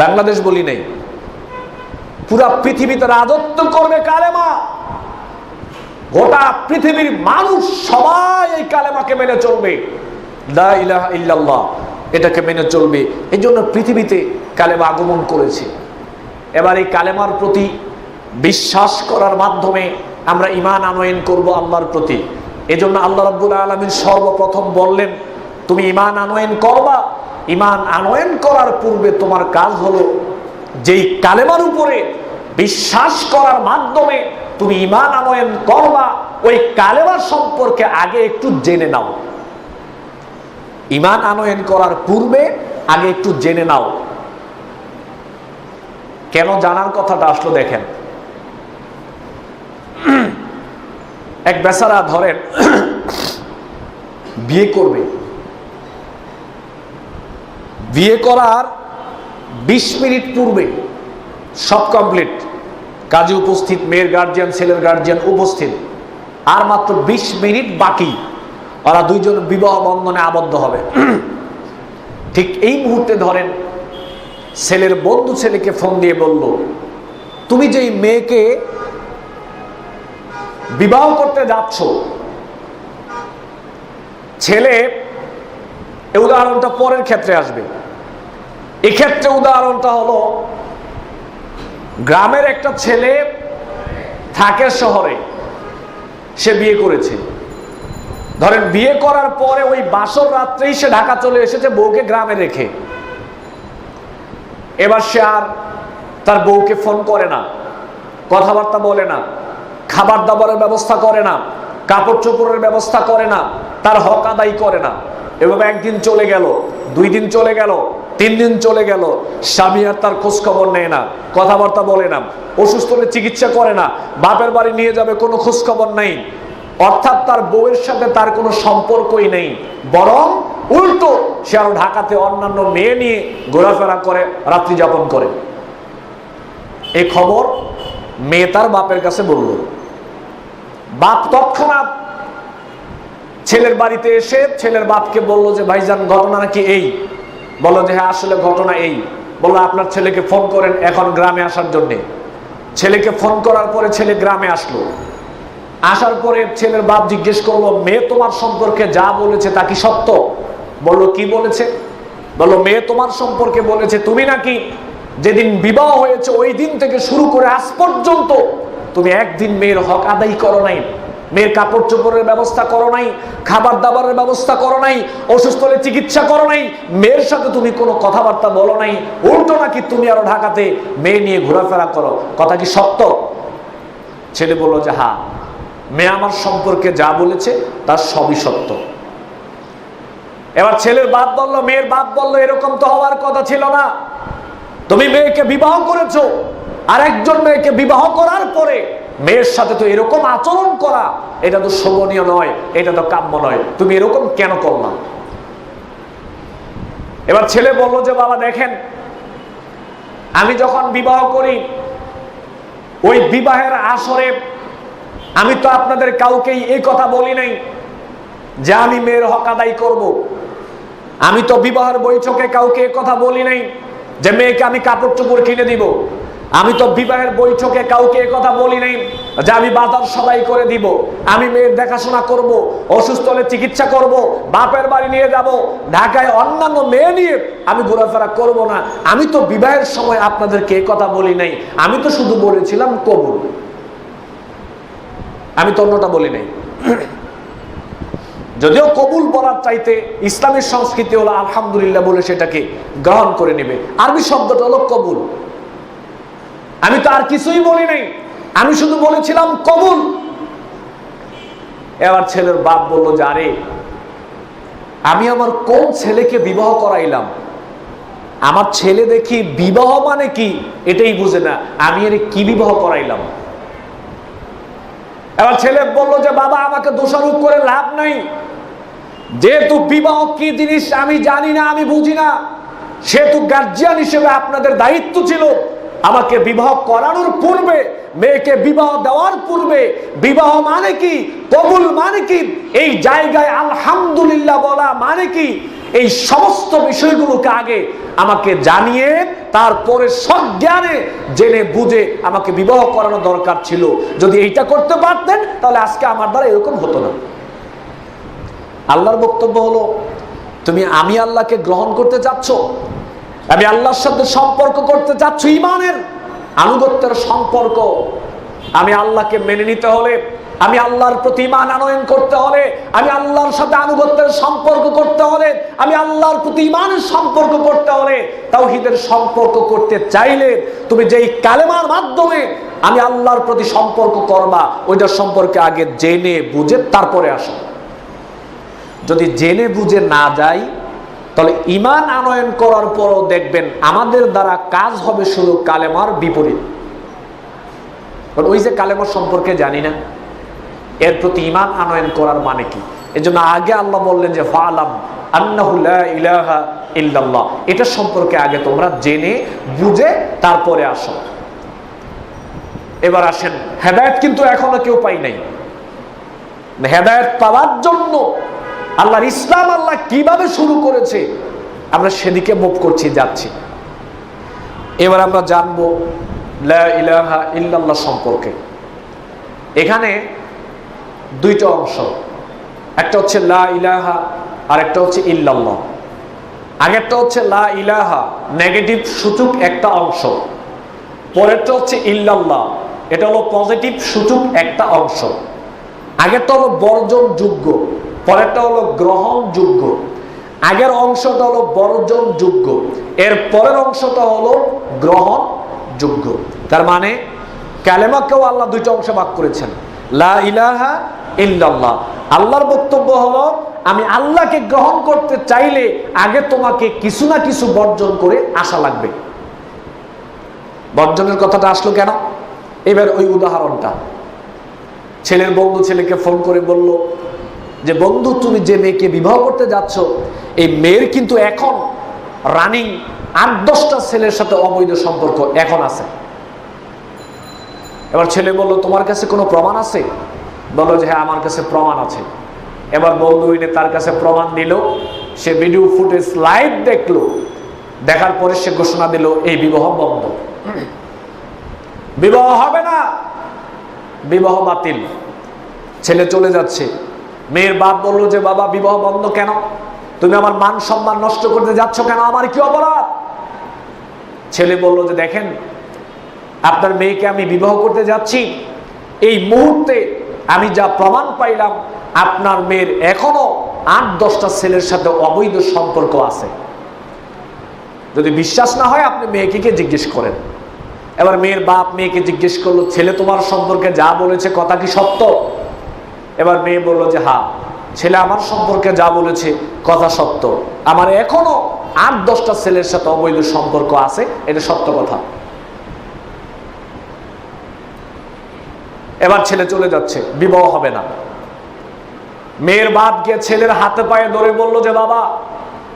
বাংলাদেশ বলি নেই, পুরা পৃথিবীতে রাজত্ব করবে কালেমা। গোটা পৃথিবীর মানুষ সবাই এই কালেমাকে মেনে চলবে, লা ইলাহা ইল্লাল্লাহ এটাকে মেনে চলবে। এই জন্য পৃথিবীতে কালেমা আগমন করেছে। এবার এই কালেমার প্রতি বিশ্বাস করার মাধ্যমে আমরা ঈমান আনয়ন করব আল্লাহর প্রতি। এজন্য আল্লাহ রাব্বুল আলামিন সর্বপ্রথম বললেন তুমি ঈমান আনয়ন করবা। ঈমান আনয়ন করার পূর্বে তোমার কাজ হলো যেই কালেমার উপরে বিশ্বাস করার মাধ্যমে তুমি ঈমান আনয়ন করবা, ওই কালেমার সম্পর্কে আগে একটু জেনে নাও। ঈমান আনয়ন করার পূর্বে আগে একটু জেনে নাও। কেন জানার কথাটা আসলো দেখেন। এক বেচারা ধরেন বিয়ে করবে, বিয়ে করার 20 মিনিট পূর্বে সব কমপ্লিট, কাজে উপস্থিত, মেয়ের গার্জিয়ান, ছেলের গার্জিয়ান উপস্থিত, আর মাত্র 20 মিনিট বাকি, ওরা দুইজন বিবাহ বন্ধনে আবদ্ধ হবে। ঠিক এই মুহূর্তে ধরেন ছেলের বন্ধু ছেলেকে ফোন দিয়ে বলল, তুমি যে মেয়েকে বিবাহ করতে যাচ্ছ, ছেলে, এই উদাহরণটা পরের ক্ষেত্রে আসবে, এক্ষেত্রে উদাহরণটা হলো গ্রামের একটা ছেলে থাকে শহরে, সে বিয়ে করেছে। ধরেন বিয়ে করার পরে ওই বাসর রাত্রেই সে ঢাকা চলে এসেছে বউকে গ্রামে রেখে। এবার সে আর তার বউকে ফোন করে না, কথাবার্তা বলে না, খাবার দাবারের ব্যবস্থা করে না, কাপড় চোপড়ের ব্যবস্থা করে না, তার হক আদায় করে না। এভাবে একদিন চলে গেল, 2 দিন চলে গেল, 3 দিন চলে গেল, স্বামী আর তার খোঁজ খবর নেয় না, কথাবার্তা বলে না, অসুস্থ হলে চিকিৎসা করে না, বাপের বাড়ি নিয়ে যাবে কোনো খোঁজ খবর নেই। অর্থাৎ তার বউয়ের সাথে তার কোনো সম্পর্কই নেই, বরং উল্টো সে আরো ঢাকাতে অন্যান্য মেয়ে নিয়ে ঘোরাফেরা করে, রাত্রি যাপন করে। এই খবর মেয়ে তার বাপের কাছে বলল। বাপ তৎক্ষণাৎ ছেলের বাড়িতে এসে ছেলের বাপকে বলল যে ভাইজান ঘটনা নাকি এই। বললো যে হ্যাঁ আসলে ঘটনা এই। বললো আপনার ছেলেকে ফোন করেন এখন গ্রামে আসার জন্যে। ছেলেকে ফোন করার পরে ছেলে গ্রামে আসলো। আসার পরে ছেলের বাপ জিজ্ঞেস করলো, মেয়ে তোমার সম্পর্কে যা বলেছে তা কি সত্য? বললো কি বলেছে? বললো মেয়ে তোমার সম্পর্কে বলেছে তুমি নাকি যেদিন বিবাহ হয়েছে ওই দিন থেকে শুরু করে আজ পর্যন্ত তুমি একদিন মেয়ের হক আদায় করো নাই, মেয়ের কাপড় চোপড়ের ব্যবস্থা করো নাই, খাবার দাবারের ব্যবস্থা করো নাই, অসুস্থ হলে চিকিৎসা করো নাই, মেয়ের সাথে তুমি কোনো কথাবার্তা বলো নাই, উল্টো নাকি তুমি আরো ঢাকাতে মেয়ে নিয়ে ঘোরাফেরা করো, কথা কি সত্য? ছেলে বললো যে হ্যাঁ, মেয়ে আমার সম্পর্কে যা বলেছে তার সবই সত্য। এবার ছেলের বাপ বলল, মেয়ের বাপ বলল এরকম তো হওয়ার কথা ছিল না, তুমি মেয়েকে বিবাহ করেছো, আর একজন মেয়েকে বিবাহ করার পরে মেয়ের সাথে তো এরকম আচরণ করা এটা তো শোভনীয় নয়, এটা তো কাম্য নয়, তুমি এরকম কেন করলা? এবার ছেলে বলল যে বাবা দেখেন, আমি যখন বিবাহ করি ওই বিবাহের আসরে আমি তো আপনাদের কাউকেই এই কথা বলি নাই যে আমি মেয়ের হক আদায় করব। আমি তো বিবাহের বৈঠকে কাউকে এই কথা বলি নাই যে মেয়েকে আমি কাপড় চোপড় কিনে দিব। আমি তো বিবাহের বৈঠকে কাউকে এই কথা বলি নাই যে আমি বাজার সদাই করে দিব, আমি মেয়ের দেখাশোনা করব, অসুস্থ হলে চিকিৎসা করব, বাপের বাড়ি নিয়ে যাব, ঢাকায় অন্যান্য মেয়ে নিয়ে আমি ঘোরাফেরা করব না। আমি তো বিবাহের সময় আপনাদেরকে এই কথা বলি নাই, আমি তো শুধু বলেছিলাম কবুল, আমি তো অন্যটা বলি নাই। যদিও কবুল বলার চাইতে ইসলামের সংস্কৃতি হলো আলহামদুলিল্লাহ বলে সেটাকে গ্রহণ করে নেবে, আরবি শব্দটা হলো কবুল। আমি তো আর কিছুই বলি নাই, আমি শুধু বলেছিলাম কবুল। এবার ছেলের বাপ বললো যে আরে আমি আমার কোন ছেলেকে বিবাহ করাইলাম, আমার ছেলে দেখি বিবাহ মানে কি এটাই বুঝে না, আমি এর কি বিবাহ করাইলাম। এবার ছেলে বললো যে বাবা আমাকে দোষারোপ করে লাভ নাই, যেহেতু বিবাহ কি জিনিস আমি জানি না, আমি বুঝি না, সেহেতু গার্জিয়ান হিসেবে আপনাদের দায়িত্ব ছিল আমাকে বিবাহ করানোর পূর্বে, মেয়েকে বিবাহ দেওয়ার পূর্বে বিবাহ মানে কি, কবুল মানে কি, এই জায়গায় আলহামদুলিল্লাহ বলা মানে কি, এই সমস্ত বিষয়গুলোকে আগে আমাকে জানিয়ে তারপরে সজ্ঞানে জেনে বুঝে আমাকে বিবাহ করানো দরকার ছিল। যদি এইটা করতে পারতেন তাহলে আজকে আমার দ্বারা এরকম হতো না। আল্লাহর বক্তব্য হলো আমি আল্লাহকে গ্রহণ করতে চাচ্ছ, আমি আল্লাহর সাথে সম্পর্ক করতে চাচ্ছ, ঈমানের আনুগত্যের সম্পর্ক। আমি আল্লাহকে মেনে নিতে হলে, আমি আল্লাহর প্রতি ঈমান আনয়ন করতে হলে, আমি আল্লাহর সাথে আনুগত্যের সম্পর্ক করতে হলে, আমি আল্লাহর প্রতি ঈমানের সম্পর্ক করতে হলে, তাওহীদের সম্পর্ক করতে চাইলে তুমি যেই কালেমার মাধ্যমে আমি আল্লাহর প্রতি সম্পর্ক করবা ওইটার সম্পর্কে আগে জেনে বুঝে তারপরে আসো। যদি জেনে বুঝে না যাই তাহলে ঈমান আনয়ন করার পরও দেখবেন আমাদের দ্বারা কাজ হবে শুধু কালেমার বিপরীত। ওই যে কালেমার সম্পর্কে জানি না, এর প্রতি ঈমান আনয়ন করার মানে কি? এজন্য আগে আল্লাহ বললেন যে ফালাম আন্নাহু লা ইলাহা ইল্লাল্লাহ, এটা সম্পর্কে আগে তোমরা জেনে বুঝে তারপরে আসো। এবার আসেন, হেদায়েত কিন্তু এখনো কেউ পাই নাই। হেদায়েত পাওয়ার জন্য আল্লাহর ইসলাম আল্লাহ কিভাবে শুরু করেছে আমরা সেদিকে মুভ করছি, যাচ্ছি। এবার আমরা জানবো লা ইলাহা ইল্লাল্লাহ সম্পর্কে। এখানে দুইটা অংশ, একটা হচ্ছে লা ইলাহা আর একটা হচ্ছে ইল্লাল্লাহ। আগেরটা হচ্ছে লা ইলাহা নেগেটিভ সূচক একটা অংশ, পরেরটা হচ্ছে ইল্লাল্লাহ, এটা হলো পজিটিভ সূচক একটা অংশ। আগেরটা হলো বর্জনযোগ্য, পরেরটা হলো গ্রহণযোগ্য। আগের অংশটা হলো বর্জনযোগ্য, এর পরের অংশটা হলো গ্রহণযোগ্য। তার মানে কালেমাকেও আল্লাহ দুইটা অংশে ভাগ করেছেন, লা ইলাহা ইল্লাল্লাহ। আল্লাহর বক্তব্য হলো আমি আল্লাহকে গ্রহণ করতে চাইলে আগে তোমাকে কিছু না কিছু বর্জন করে আসা লাগবে। বর্জনের কথাটা আসলো কেন? এবার ওই উদাহরণটা, ছেলের বন্ধু ছেলেকে ফোন করে বলল যে বন্ধু তুমি যে মেয়েকে বিবাহ করতে যাচ্ছ এই মেয়ের কিন্তু এখন রানিং 8-10টা ছেলের সাথে অবৈধ সম্পর্ক এখন আছে। এবার ছেলে বলল তোমার কাছে কোনো প্রমাণ আছে? বলল যে হ্যাঁ আমার কাছে প্রমাণ আছে। এবার বন্ধু এনে তার কাছে প্রমাণ দিল, সে ভিডিও ফুটেজ লাইভ দেখলো, দেখার পরে সে ঘোষণা দিল এই বিবাহ বন্ধ, বিবাহ হবে না, বিবাহ বাতিল। ছেলে চলে যাচ্ছে। মেয়ের বাপ বলল যে বাবা বিবাহ বন্ধ কেন? তুমি আমার মান সম্মান নষ্ট করতে যাচ্ছ কেন? আমার কি অপরাধ? ছেলে বলল যে দেখেন আপনার মেয়েকে আমি বিবাহ করতে যাচ্ছি, এই মুহূর্তে আমি যা প্রমাণ পাইলাম আপনার মেয়ের এখনো 8-10টা ছেলের সাথে অবৈধ সম্পর্ক আছে। যদি বিশ্বাস না হয় আপনি মেয়েকে জিজ্ঞেস করেন। এবার মেয়ের বাপ মেয়েকে জিজ্ঞেস করলো ছেলে তোমার সম্পর্কে যা বলেছে কথা কি সত্য? এবার মেয়ে বলল যে হ্যাঁ ছেলে আমার সম্পর্কে যা বলেছে কথা সত্য, আমার এখনো 8-10টা ছেলের সাথে অবৈধ সম্পর্ক আছে, এটা সত্য কথা। এবার ছেলে চলে যাচ্ছে, বিবাহ হবে না। মেয়ের বাপ গিয়ে ছেলের হাতে পায়ে ধরে বলল যে বাবা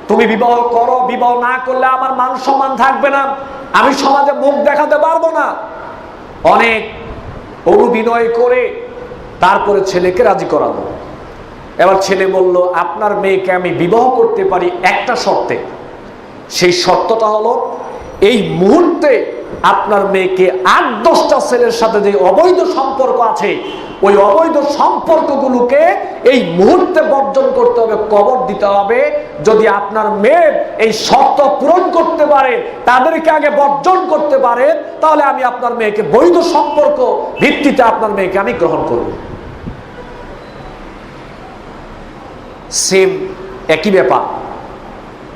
তুমি বিবাহ করো, বিবাহ না করলে আমার মান সম্মান থাকবে না, আমি সমাজে মুখ দেখাতে পারবো না। অনেক অনুবিনয় করে তারপরে ছেলেকে রাজি করালো। এবার ছেলে বলল আপনার মেয়েকে আমি বিবাহ করতে পারি একটা শর্তে, সেই শর্তটা হলো এই মুহূর্তে আপনার মেয়েকে 8-10টা ছেলের সাথে যে অবৈধ সম্পর্ক আছে ওই অবৈধ সম্পর্কগুলোকে এই মুহূর্তে বর্জন করতে হবে, কবর দিতে হবে। যদি আপনার মেয়ে এই শর্ত পূরণ করতে পারে, তাদেরকে আগে বর্জন করতে পারে, তাহলে আমি আপনার মেয়েকে বৈধ সম্পর্ক ভিত্তিতে আপনার মেয়েকে আমি গ্রহণ করব। সেম একই ব্যাপার।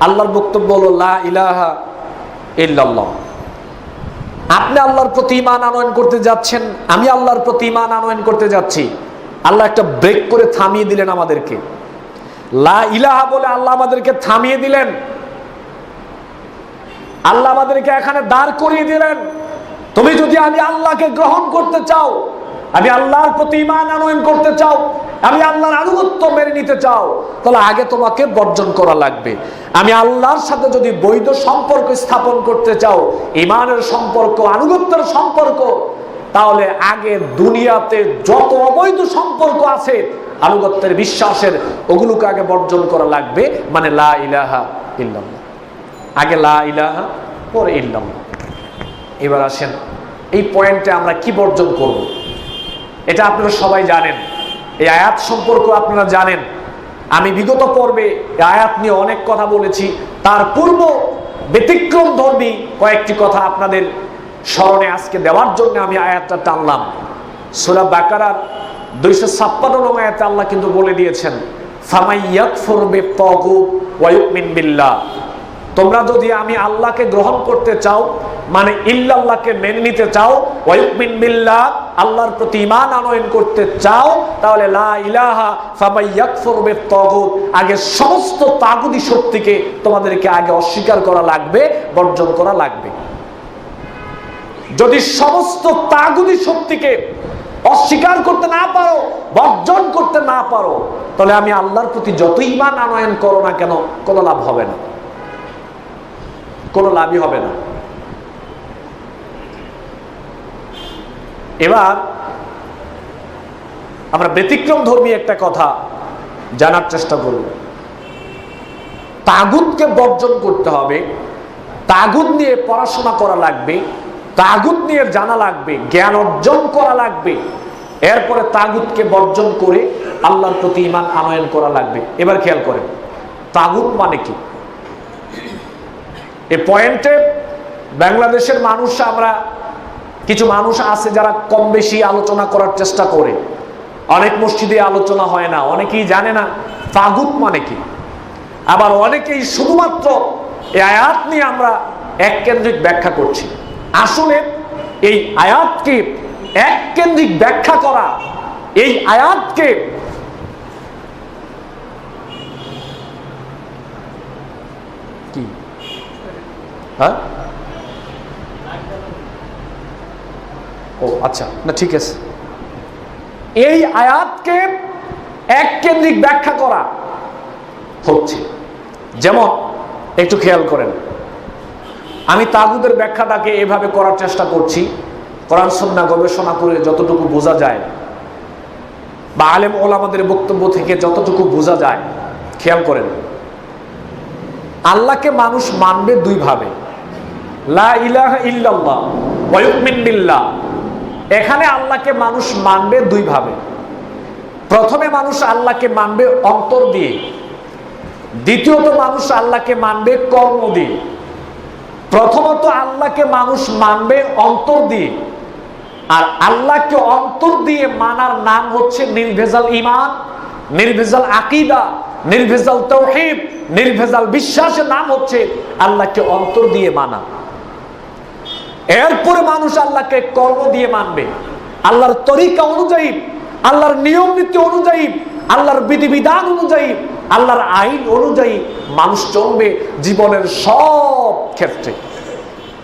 আল্লাহর বক্তব্য হলো লা ইলাহা ইল্লাল্লাহ। আপনি আল্লাহর প্রতি ঈমান আনয়ন করতে যাচ্ছেন, আমি আল্লাহর প্রতি ঈমান আনয়ন করতে যাচ্ছি। আল্লাহ একটা ব্রেক করে থামিয়ে দিলেন আমাদেরকে। লা ইলাহা বলে আল্লাহ আমাদেরকে থামিয়ে দিলেন, আল্লাহ আমাদেরকে এখানে দাঁড় করিয়ে দিলেন। তুমি যদি আমি আল্লাহকে গ্রহণ করতে চাও, আমি আল্লাহর প্রতি ঈমান আনয়ন করতে চাও, আমি আল্লাহর আনুগত্য মেনে নিতে চাও, তাহলে আগে তোমাকে বর্জন করা লাগবে। আমি আল্লাহর সাথে যদি বৈধ সম্পর্ক স্থাপন করতে চাও, ঈমানের সম্পর্ক, আনুগত্যের সম্পর্ক, তাহলে আগে দুনিয়াতে যত অবৈধ সম্পর্ক আছে আনুগত্যের বিশ্বাসের, ওগুলোকে আগে বর্জন করা লাগবে। মানে লা ইলাহা ইল্লাল্লাহ, আগে লা ইলাহা পরে ইল্লাল্লাহ। এবার আসেন এই পয়েন্টে আমরা কি বর্জন করব, এটা আপনারা সবাই জানেন। এই আয়াত সম্পর্ক আপনারা জানেন। আমি বিগত পর্বে এই আয়াত নিয়ে অনেক কথা বলেছি। তার পূর্ব ব্যতিক্রম ধর্মী কয়েকটি কথা আপনাদের স্মরণে আজকে দেওয়ার জন্য আমি আয়াতটা টানলাম। সূরা বাকারার 256 নং আয়াতে আল্লাহ কিন্তু বলে দিয়েছেন ফামাই ইয়াকফুর বিত্তাগুত ওয়া ইউমিন বিল্লাহ। তোমরা যদি আমি আল্লাহকে গ্রহণ করতে চাও, মানে ইল্লাল্লাহকে মেনে নিতে চাও, ওয়া ইউমিন বিল্লাহ আল্লাহর প্রতি ঈমান আনয়ন করতে চাও, তাহলে লা ইলাহা ফামাই ইয়াকফুর বিত্তাগুত, আগে সমস্ত তাগুতি শক্তিকে তোমাদেরকে আগে অস্বীকার করা লাগবে, বর্জন করা লাগবে। যদি সমস্ত তাগুতি শক্তিকে অস্বীকার করতে না পারো, বর্জন করতে না পারো, তাহলে আমি আল্লাহর প্রতি যত ঈমান আনয়ন করো না কেন কোনো লাভ হবে না, কোনো লাভই হবে না। এবার আমরা ব্যতিক্রম ধর্মী একটা কথা জানার চেষ্টা করব। তাগুতকে বর্জন করতে হবে, তাগুত নিয়ে পড়াশোনা করা লাগবে, তাগুত নিয়ে জানা লাগবে, জ্ঞান অর্জন করা লাগবে, এরপরে তাগুতকে বর্জন করে আল্লাহর প্রতি ঈমান আনয়ন করা লাগবে। এবার খেয়াল করেন তাগুত মানে কি। এই পয়েন্টে বাংলাদেশের মানুষ, আমরা কিছু মানুষ আছে যারা কম বেশি আলোচনা করার চেষ্টা করে, অনেক মসজিদে আলোচনা হয় না, অনেকেই জানে না তাগুত মানে কি। আবার অনেকেই শুধুমাত্র এই আয়াত নিয়ে আমরা এককেন্দ্রিক ব্যাখ্যা করছি। আসলে এই আয়াতকে এককেন্দ্রিক ব্যাখ্যা করা, এই আয়াতকে কি ও আচ্ছা না ঠিক আছে, এই আয়াতকে এককেন্দ্রিক ব্যাখ্যা করা হচ্ছে। যেমন একটু খেয়াল করেন, আমি তাগুতের ব্যাখ্যাটাকে এভাবে করার চেষ্টা করছি, কোরআন সুন্নাহ গবেষণা করে যতটুকু বোঝা যায় বা আলেম ওলামাদের বক্তব্য থেকে যতটুকু বোঝা যায়। খেয়াল করেন, আল্লাহকে মানুষ মানবে দুই ভাবে, লা ইলাহা ইল্লাল্লাহ ওয়া ইউমিন বিল্লাহ। এখানে আল্লাহকে মানুষ মানবে দুই ভাবে। প্রথমে মানুষ আল্লাহকে মানবে অন্তর দিয়ে, দ্বিতীয়ত মানুষ আল্লাহকে মানবে কর্ম দিয়ে। প্রথমত আল্লাহকে মানুষ মানবে অন্তর দিয়ে, আর আল্লাহকে অন্তর দিয়ে মানার নাম হচ্ছে নির্ভেজাল ঈমান, নির্ভেজাল আকীদা, নির্ভেজাল তাওহীদ, নির্ভেজাল বিশ্বাসের নাম হচ্ছে আল্লাহকে অন্তর দিয়ে মানা। এরপরে মানুষ আল্লাহকে কর্ম দিয়ে মানবে, আল্লাহর তরিকা অনুযায়ী, আল্লাহর নিয়ম নীতি অনুযায়ী, আল্লাহর বিধিবিধান অনুযায়ী, আল্লাহর আইন অনুযায়ী মানুষ চলবে জীবনের সব ক্ষেত্রে।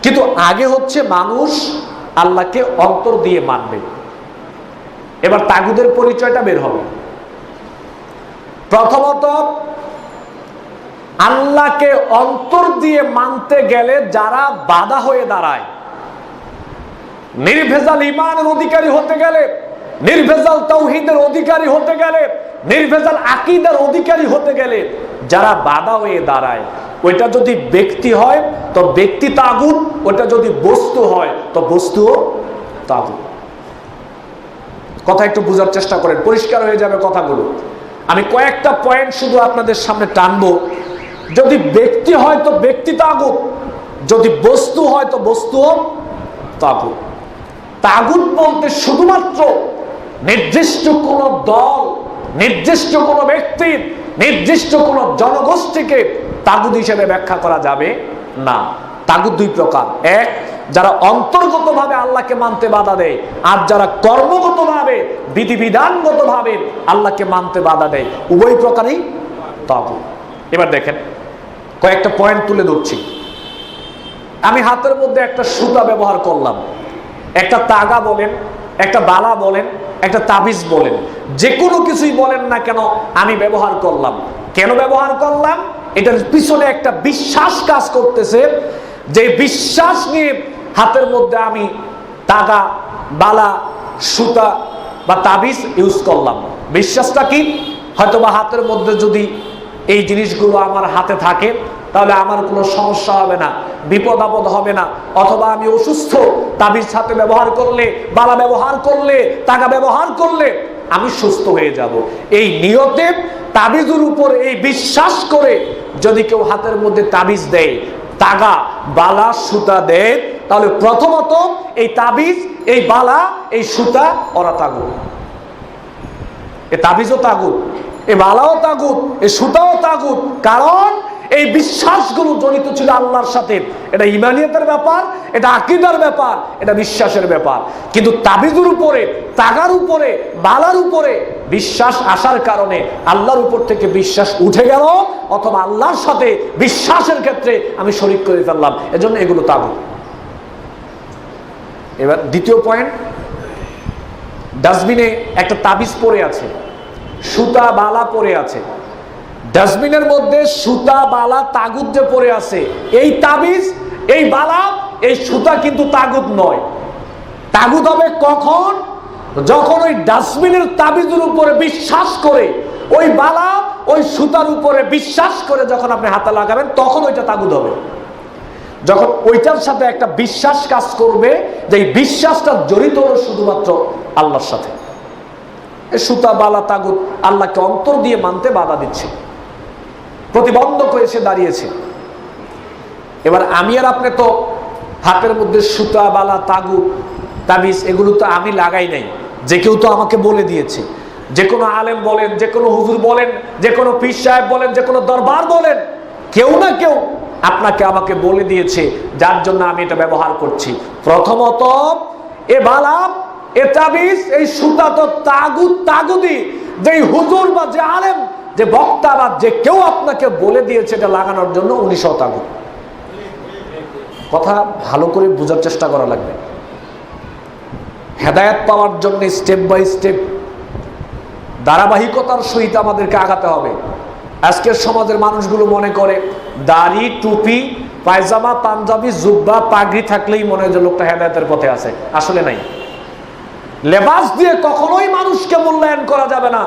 কিন্তু আগে হচ্ছে মানুষ আল্লাহকে অন্তর দিয়ে মানবে। এবার তাগুদের পরিচয়টা বের হবে। প্রথমত আল্লাহকে অন্তর দিয়ে মানতে গেলে যারা বাধা হয়ে দাঁড়ায়, নির্ভেজাল ঈমানের অধিকারী হতে গেলে, নির্ভেজাল তাওহীদের অধিকারী হতে গেলে, নির্ভেজাল আকীদার অধিকারী হতে গেলে যারা বাধা হয়ে দাঁড়ায়, ওইটা যদি ব্যক্তি হয় তো ব্যক্তি তাগুত, ওটা যদি বস্তু হয় তো বস্তুও তাগুত। কথা একটু বোঝার চেষ্টা করেন, পরিষ্কার হয়ে যাবে কথাগুলো। আমি কয়েকটা পয়েন্ট শুধু আপনাদের সামনে টানবো। যদি ব্যক্তি হয় তো ব্যক্তি তাগুত, যদি বস্তু হয় তো বস্তুও তাগুত। তাগুত বলতে শুধুমাত্র নির্দিষ্ট কোন দল, নির্দিষ্ট কোন ব্যক্তি, নির্দিষ্ট কোন জনগোষ্ঠীকে তাগুত হিসেবে ব্যাখ্যা করা যাবে না। তাগুত দুই প্রকার, এক যারা অন্তর্গতভাবে আল্লাহকে মানতে বাধা দেয়, আর যারা কর্মগতভাবে বিধিবিধানগতভাবে আল্লাহকে মানতে বাধা দেয়, উভয় প্রকারই তাগুত। এবার দেখেন কয়েকটা পয়েন্ট তুলে ধরছি। আমি হাতের মধ্যে একটা সুতা ব্যবহার করলাম, একটা তাগা বলেন, একটা বালা বলেন, একটা তাবিজ বলেন, যে কোনো কিছুই বলেন না কেন আমি ব্যবহার করলাম। কেন ব্যবহার করলাম? এটার পিছনে একটা বিশ্বাস কাজ করতেছে, যে বিশ্বাস নিয়ে হাতের মধ্যে আমি তাগা, বালা, সুতা বা তাবিজ ইউজ করলাম। বিশ্বাসটা কি? হয়তোবা হাতের মধ্যে যদি এই জিনিসগুলো আমার হাতে থাকে তাহলে আমার কোনো সমস্যা হবে না, বিপদ আপদ হবে না। অথবা আমি অসুস্থ, তাবিজ হাতে ব্যবহার করলে, বালা ব্যবহার করলে, টাকা ব্যবহার করলে আমি সুস্থ হয়ে যাব। এই নিয়তে তাবিজের উপর এই বিশ্বাস করে যদি কেউ হাতের মধ্যে তাবিজ দেয়, তাগা, বালা, সুতা দেয়, তাহলে প্রথমত এই তাবিজ, এই বালা, এই সুতা ওরা তাগুত। এই তাবিজও তাগুত, এই বালাও তাগুত, এই সুতাও তাগুত। কারণ এই বিশ্বাসগুলো জড়িত ছিল আল্লাহর সাথে। এটা ইমানিয়াতের ব্যাপার, এটা আকীদার ব্যাপার, এটা বিশ্বাসের ব্যাপার। কিন্তু তাবিজের উপরে, তাগার উপরে, বালার উপরে বিশ্বাস আসার কারণে আল্লাহর উপর থেকে বিশ্বাস উঠে গেল, অথবা আল্লাহর সাথে বিশ্বাসের ক্ষেত্রে আমি শরীক করে ফেললাম, এজন্য এগুলো তাগুত। এবার দ্বিতীয় পয়েন্ট, ডাস্টবিনে একটা তাবিজ পড়ে আছে, সুতা, বালা পড়ে আছে। ডাস্টবিনের মধ্যে সুতা, বালা, তাগুত যে পড়ে আছে, এই তাবিজ, এই বালা, এই সুতা কিন্তু তাগুত নয়। তাগুত হবে কখন? যখন ওই ডাস্টবিনের তাবিজের উপরে বিশ্বাস করে, ওই বালা ওই সুতার উপরে বিশ্বাস করে যখন আপনি হাতে লাগাবেন, তখন ওইটা তাগুদ হবে। যখন ওইটার সাথে একটা বিশ্বাস কাজ করবে, যে এই বিশ্বাসটা জড়িত হলো শুধুমাত্র আল্লাহর সাথে। সুতা বালা তাগুদ আল্লাহকে অন্তর দিয়ে মানতে বাধা দিচ্ছে, প্রতিবন্ধক হয়ে এসে দাঁড়িয়েছে। এবার আমি আর আপনি তো হাতের মধ্যে সুতা বালা তাগুদ তাবিজ এগুলো তো আমি লাগাই নাই, যে কেউ তো আমাকে বলে দিয়েছে। যে কোনো আলেম বলেন, যে কোনো হুজুর বলেন, যে কোনো পীর সাহেব বলেন, যে কোনো দরবার বলেন, কেউ না কেউ আপনাকে আমাকে বলে দিয়েছে, যার জন্য আমি এটা ব্যবহার করছি। প্রথমত এ বালা এ তাবিজ এই সুতা তো তাগুদি, যে হুজুর বা যে আলেম যে বক্তা বা যে কেউ আপনাকে বলে দিয়েছে এটা লাগানোর জন্য, উনি সহ তাগুদ। কথা ভালো করে বোঝার চেষ্টা করা লাগবে। হেদায়েত পাওয়ার জন্য স্টেপ বাই স্টেপ ধারাবাহিকতার সহিত আমাদেরকে আগাতে হবে। আজকের সমাজের মানুষগুলো মনে করে দাড়ি টুপি পায়জামা পাঞ্জাবি জুব্বা পাগড়ি থাকলেই মনে হয় যে লোকটা হেদায়েতের পথে আছে। আসলে নাই। লেবাস দিয়ে কখনোই মানুষকে মূল্যায়ন করা যাবে না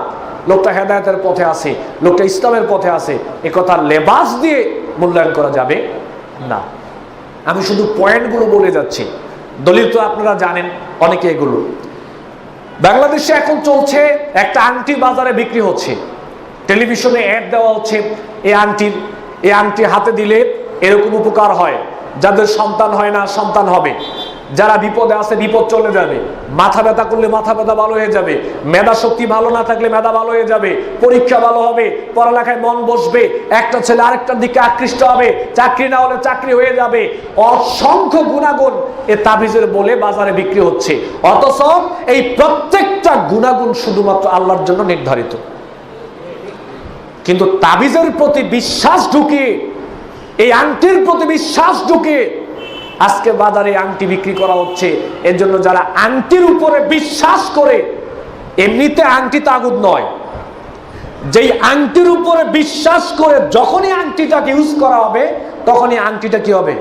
লোকটা হেদায়েতের পথে আছে, লোকটা ইসলামের পথে আছে। এ কথা লেবাস দিয়ে মূল্যায়ন করা যাবে না। আমি শুধু পয়েন্টগুলো বলে যাচ্ছি, দলিল তো আপনারা জানেন অনেকে। এগুলো বাংলাদেশে এখন চলছে, একটা আংটি বাজারে বিক্রি হচ্ছে, টেলিভিশনে অ্যাড দেওয়া হচ্ছে, এই আংটি হাতে দিলে এরকম উপকার হয়, যাদের সন্তান হয় না সন্তান হবে, যারা বিপদে আছে বিপদ চলে যাবে, মাথা ব্যথা করলে মাথা ব্যথা ভালো হয়ে যাবে, মেধা শক্তি ভালো না থাকলে মেধা ভালো হয়ে যাবে, পরীক্ষা ভালো হবে, পড়ালেখায় মন বসবে, একটা ছেলে আরেকটার দিকে আকৃষ্ট হবে, চাকরি না হলে চাকরি হয়ে যাবে। অসংখ্য গুণাগুণ এ তাবিজের বলে বাজারে বিক্রি হচ্ছে, অথচ এই প্রত্যেকটা গুণাগুণ শুধুমাত্র আল্লাহর জন্য নির্ধারিত। কিন্তু তাবিজের প্রতি বিশ্বাস ঢুকে, এই আংটির প্রতি বিশ্বাস ঢুকে আজকে বাজারে আংটি বিক্রি করা হচ্ছে। এর জন্য যারা আংটির উপরে বিশ্বাস করে, এমনিতে আংটি তাগুদ নয়, যেই আংটির উপরে বিশ্বাস করে যখনই আংটিটাকে ইউজ করা হবে তখনই আংটিটা কি হবে?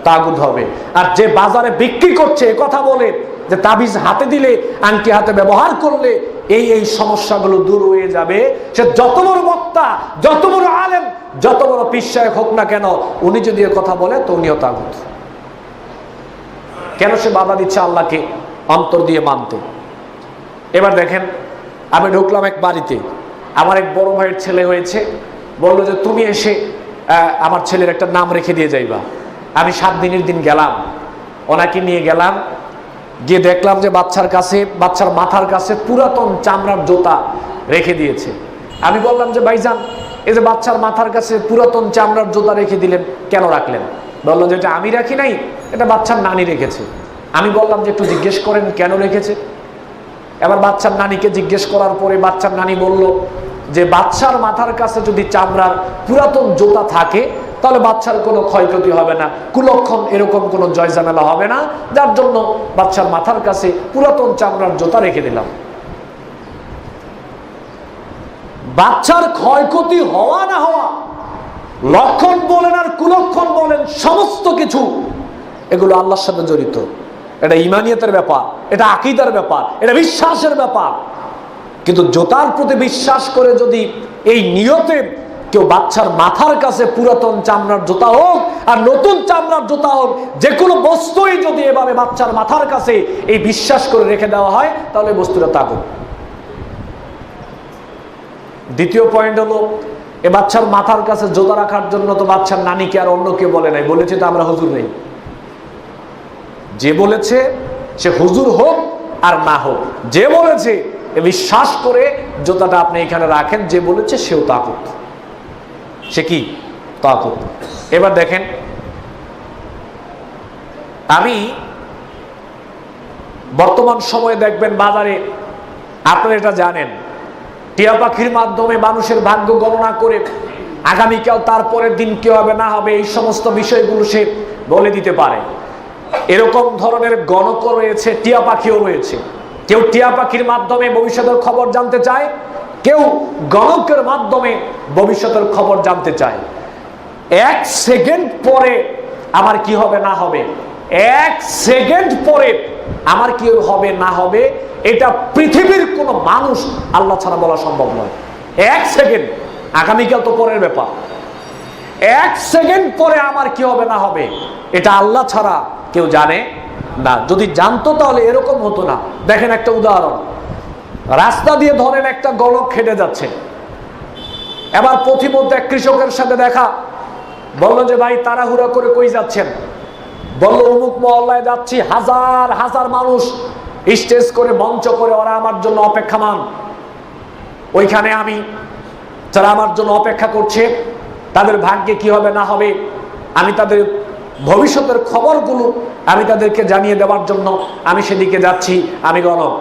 তাগুদ হবে। আর যে বাজারে বিক্রি করছে কথা বলে যে তাবিজ হাতে দিলে, আংটি হাতে ব্যবহার করলে এই সমস্যাগুলো দূর হয়ে যাবে, সে যত বড় বক্তা, যত বড় আলেম, যত বড় পীর সাহেব হোক না কেন, উনি যদি কথা বলে তো উনিও তাগুদ। কেন সে বাধা দিচ্ছে আল্লাহকে অন্তর দিয়ে মানতে? এবার দেখেন, আমি ঢুকলাম এক বাড়িতে, আমার এক বড় ভাইয়ের ছেলে হয়েছে, বললো যে তুমি এসে আমার ছেলের একটা নাম রেখে দিয়ে যাইবা। আমি 7 দিনের দিন গেলাম, ওনাকে নিয়ে গেলাম, গিয়ে দেখলাম যে বাচ্চার মাথার কাছে পুরাতন চামড়ার জুতা রেখে দিয়েছে। আমি বললাম যে ভাইজান, এই যে বাচ্চার মাথার কাছে পুরাতন চামড়ার জুতা রেখে দিলেন, কেন রাখলেন? বললো যে এটা আমি রাখি নাই, এটা বাচ্চার নানি রেখেছে। আমি বললাম যে একটু জিজ্ঞেস করেন কেন রেখেছে। এবার বাচ্চার নানিকে জিজ্ঞেস করার পরে বাচ্চার নানি বলল যে বাচ্চার মাথার কাছে যদি চামড়ার পুরাতন জুতা থাকে তাহলে বাচ্চার কোনো ক্ষয়ক্ষতি হবে না, কুলক্ষণ এরকম কোনো জয়ঝামেলা হবে না, যার জন্য বাচ্চার মাথার কাছে পুরাতন চামড়ার জুতা রেখে দিলাম। বাচ্চার ক্ষয়ক্ষতি হওয়া না হওয়া, লক্ষণ বলেন আর কুলক্ষণ বলেন, সমস্ত কিছু এগুলো আল্লাহর সাথে জড়িত। এটা ইমানিয়তের ব্যাপার, এটা আকীদার ব্যাপার, এটা বিশ্বাসের ব্যাপার। কিন্তু জুতার প্রতি বিশ্বাস করে যদি এই নিয়তে কেউ বাচ্চার মাথার কাছে পুরাতন চামড়ার জুতা হোক আর নতুন চামড়ার জুতা হোক, যে কোনো বস্তুই যদি এভাবে বাচ্চার মাথার কাছে এই বিশ্বাস করে রেখে দেওয়া হয় তাহলে বস্তুটা তাগুদ। দ্বিতীয় পয়েন্ট হলো, এ বাচ্চার মাথার কাছে জুতা রাখার জন্য তো বাচ্চার নানিকে আর অন্য কেউ বলে নাই, বলেছে তো আমরা হুজুর নেই। যে বলেছে সে হুজুর হোক আর না হোক, যে বলেছে বিশ্বাস করে জুতাটা আপনি এখানে রাখেন, যে বলেছে সেও তাগুদ। সে কি? তাগুদ। এবার দেখেন, আমি বর্তমান সময়ে দেখবেন বাজারে, আপনারা এটা জানেন, টিয়া পাখির মাধ্যমে মানুষের ভাগ্য গণনা করে আগামীকাল তারপরের দিন কি হবে না হবে এই সমস্ত বিষয়গুলো সে বলে দিতে পারে। এরকম ধরনের গণক রয়েছে, টিয়া পাখিও রয়েছে। কেউ টিয়া পাখির মাধ্যমে ভবিষ্যতের খবর জানতে চায়, কেউ গণকের মাধ্যমে ভবিষ্যতের খবর জানতে চায়। 1 সেকেন্ড পরে আমার কি হবে না হবে, 1 সেকেন্ড পরে আমার কি হবে না হবে এটা পৃথিবীর কোনো মানুষ আল্লাহ ছাড়া বলা সম্ভব নয়। এক সেকেন্ড, আগামীকাল তো পরের ব্যাপার, এক সেকেন্ড পরে আমার কি হবে না হবে এটা আল্লাহ ছাড়া কেউ জানে না। যদি জানতো তাহলে এরকম হতো না। দেখেন একটা উদাহরণ, রাস্তা দিয়ে ধরেন একটা গলক খেটে যাচ্ছে, এবার পথিমধ্যে এক কৃষকের সাথে দেখা, বললো যে ভাই তাড়াহুড়া করে কই যাচ্ছেন? বললো অমুক মহল্লায় যাচ্ছি, হাজার হাজার মানুষ স্টেজ করে মঞ্চ করে ওরা আমার জন্য অপেক্ষামান, ওইখানে আমি, যারা আমার জন্য অপেক্ষা করছে তাদের ভাগ্যে কি হবে না হবে আমি তাদের ভবিষ্যতের খবরগুলো আমি তাদেরকে জানিয়ে দেওয়ার জন্য আমি সেদিকে যাচ্ছি, আমি গণক।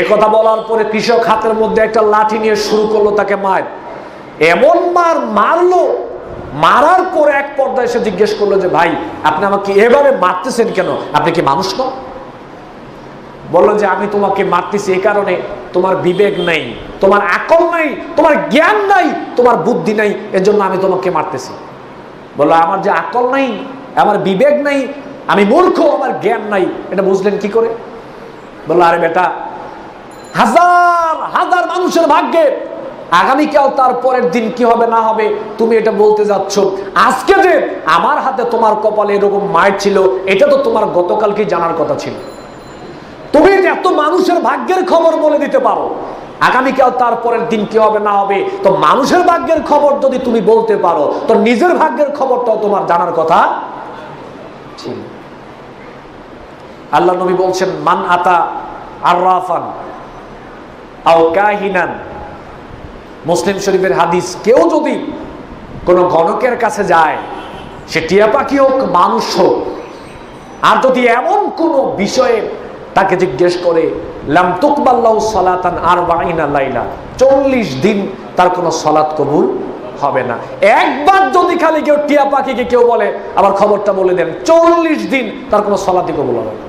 একথা বলার পরে কৃষক হাতের মধ্যে একটা লাঠি নিয়ে শুরু করলো তাকে মার, এমন মার মারলো, মারার পরে এক পর্যায়ে এসে জিজ্ঞেস করলো যে ভাই আপনি আমাকে এভাবে মারতেছেন কেন, আপনি কি মানুষ নন? বললো যে আমি তোমাকে মারতেছি এই কারণে তোমার বিবেক নাই, তোমার আকল নাই, তোমার জ্ঞান নাই, তোমার বুদ্ধি নাই, এজন্য আমি তোমাকে মারতেছি। বললো আমার যে আকল নাই, আমার বিবেক নাই, আমি মূর্খ, আমার জ্ঞান নাই, এটা বুঝলেন কি করে? বললো আরে বেটা, হাজার হাজার মানুষের ভাগ্যে আগামীকাল তার পরের দিন কি হবে না হবে তুমি এটা বলতে যাচ্ছ। আজকে যে আমার হাতে তোমার কপালে এরকম মার ছিল এটা তো তোমার গতকালকে জানার কথা ছিল। তুমি এত মানুষের ভাগ্যের খবর বলে দিতে পারো, আগামীকাল তার পরের দিন কি হবে না হবে, তো মানুষের ভাগ্যের খবর যদি তুমি বলতে পারো তো নিজের ভাগ্যের খবরটাও তোমার জানার কথা ছিল। আল্লাহ নবী বলছেন মান আতা আররাফান আও কাহিনান, মুসলিম শরীফের হাদিস, কেউ যদি কোনো গণকের কাছে যায়, সে টিয়া পাখি হোক মানুষ হোক, আর যদি এমন কোন বিষয়ে তাকে জিজ্ঞেস করে, লাম তুকবাল্লাহু সালাতান আরবাঈনা লাইলা, 40 দিন তার কোনো সালাত কবুল হবে না। একবার যদি খালি কেউ টিয়া পাখিকে কেউ বলে আবার খবরটা বলে দেন, 40 দিন তার কোনো সালাতই কবুল হবে না,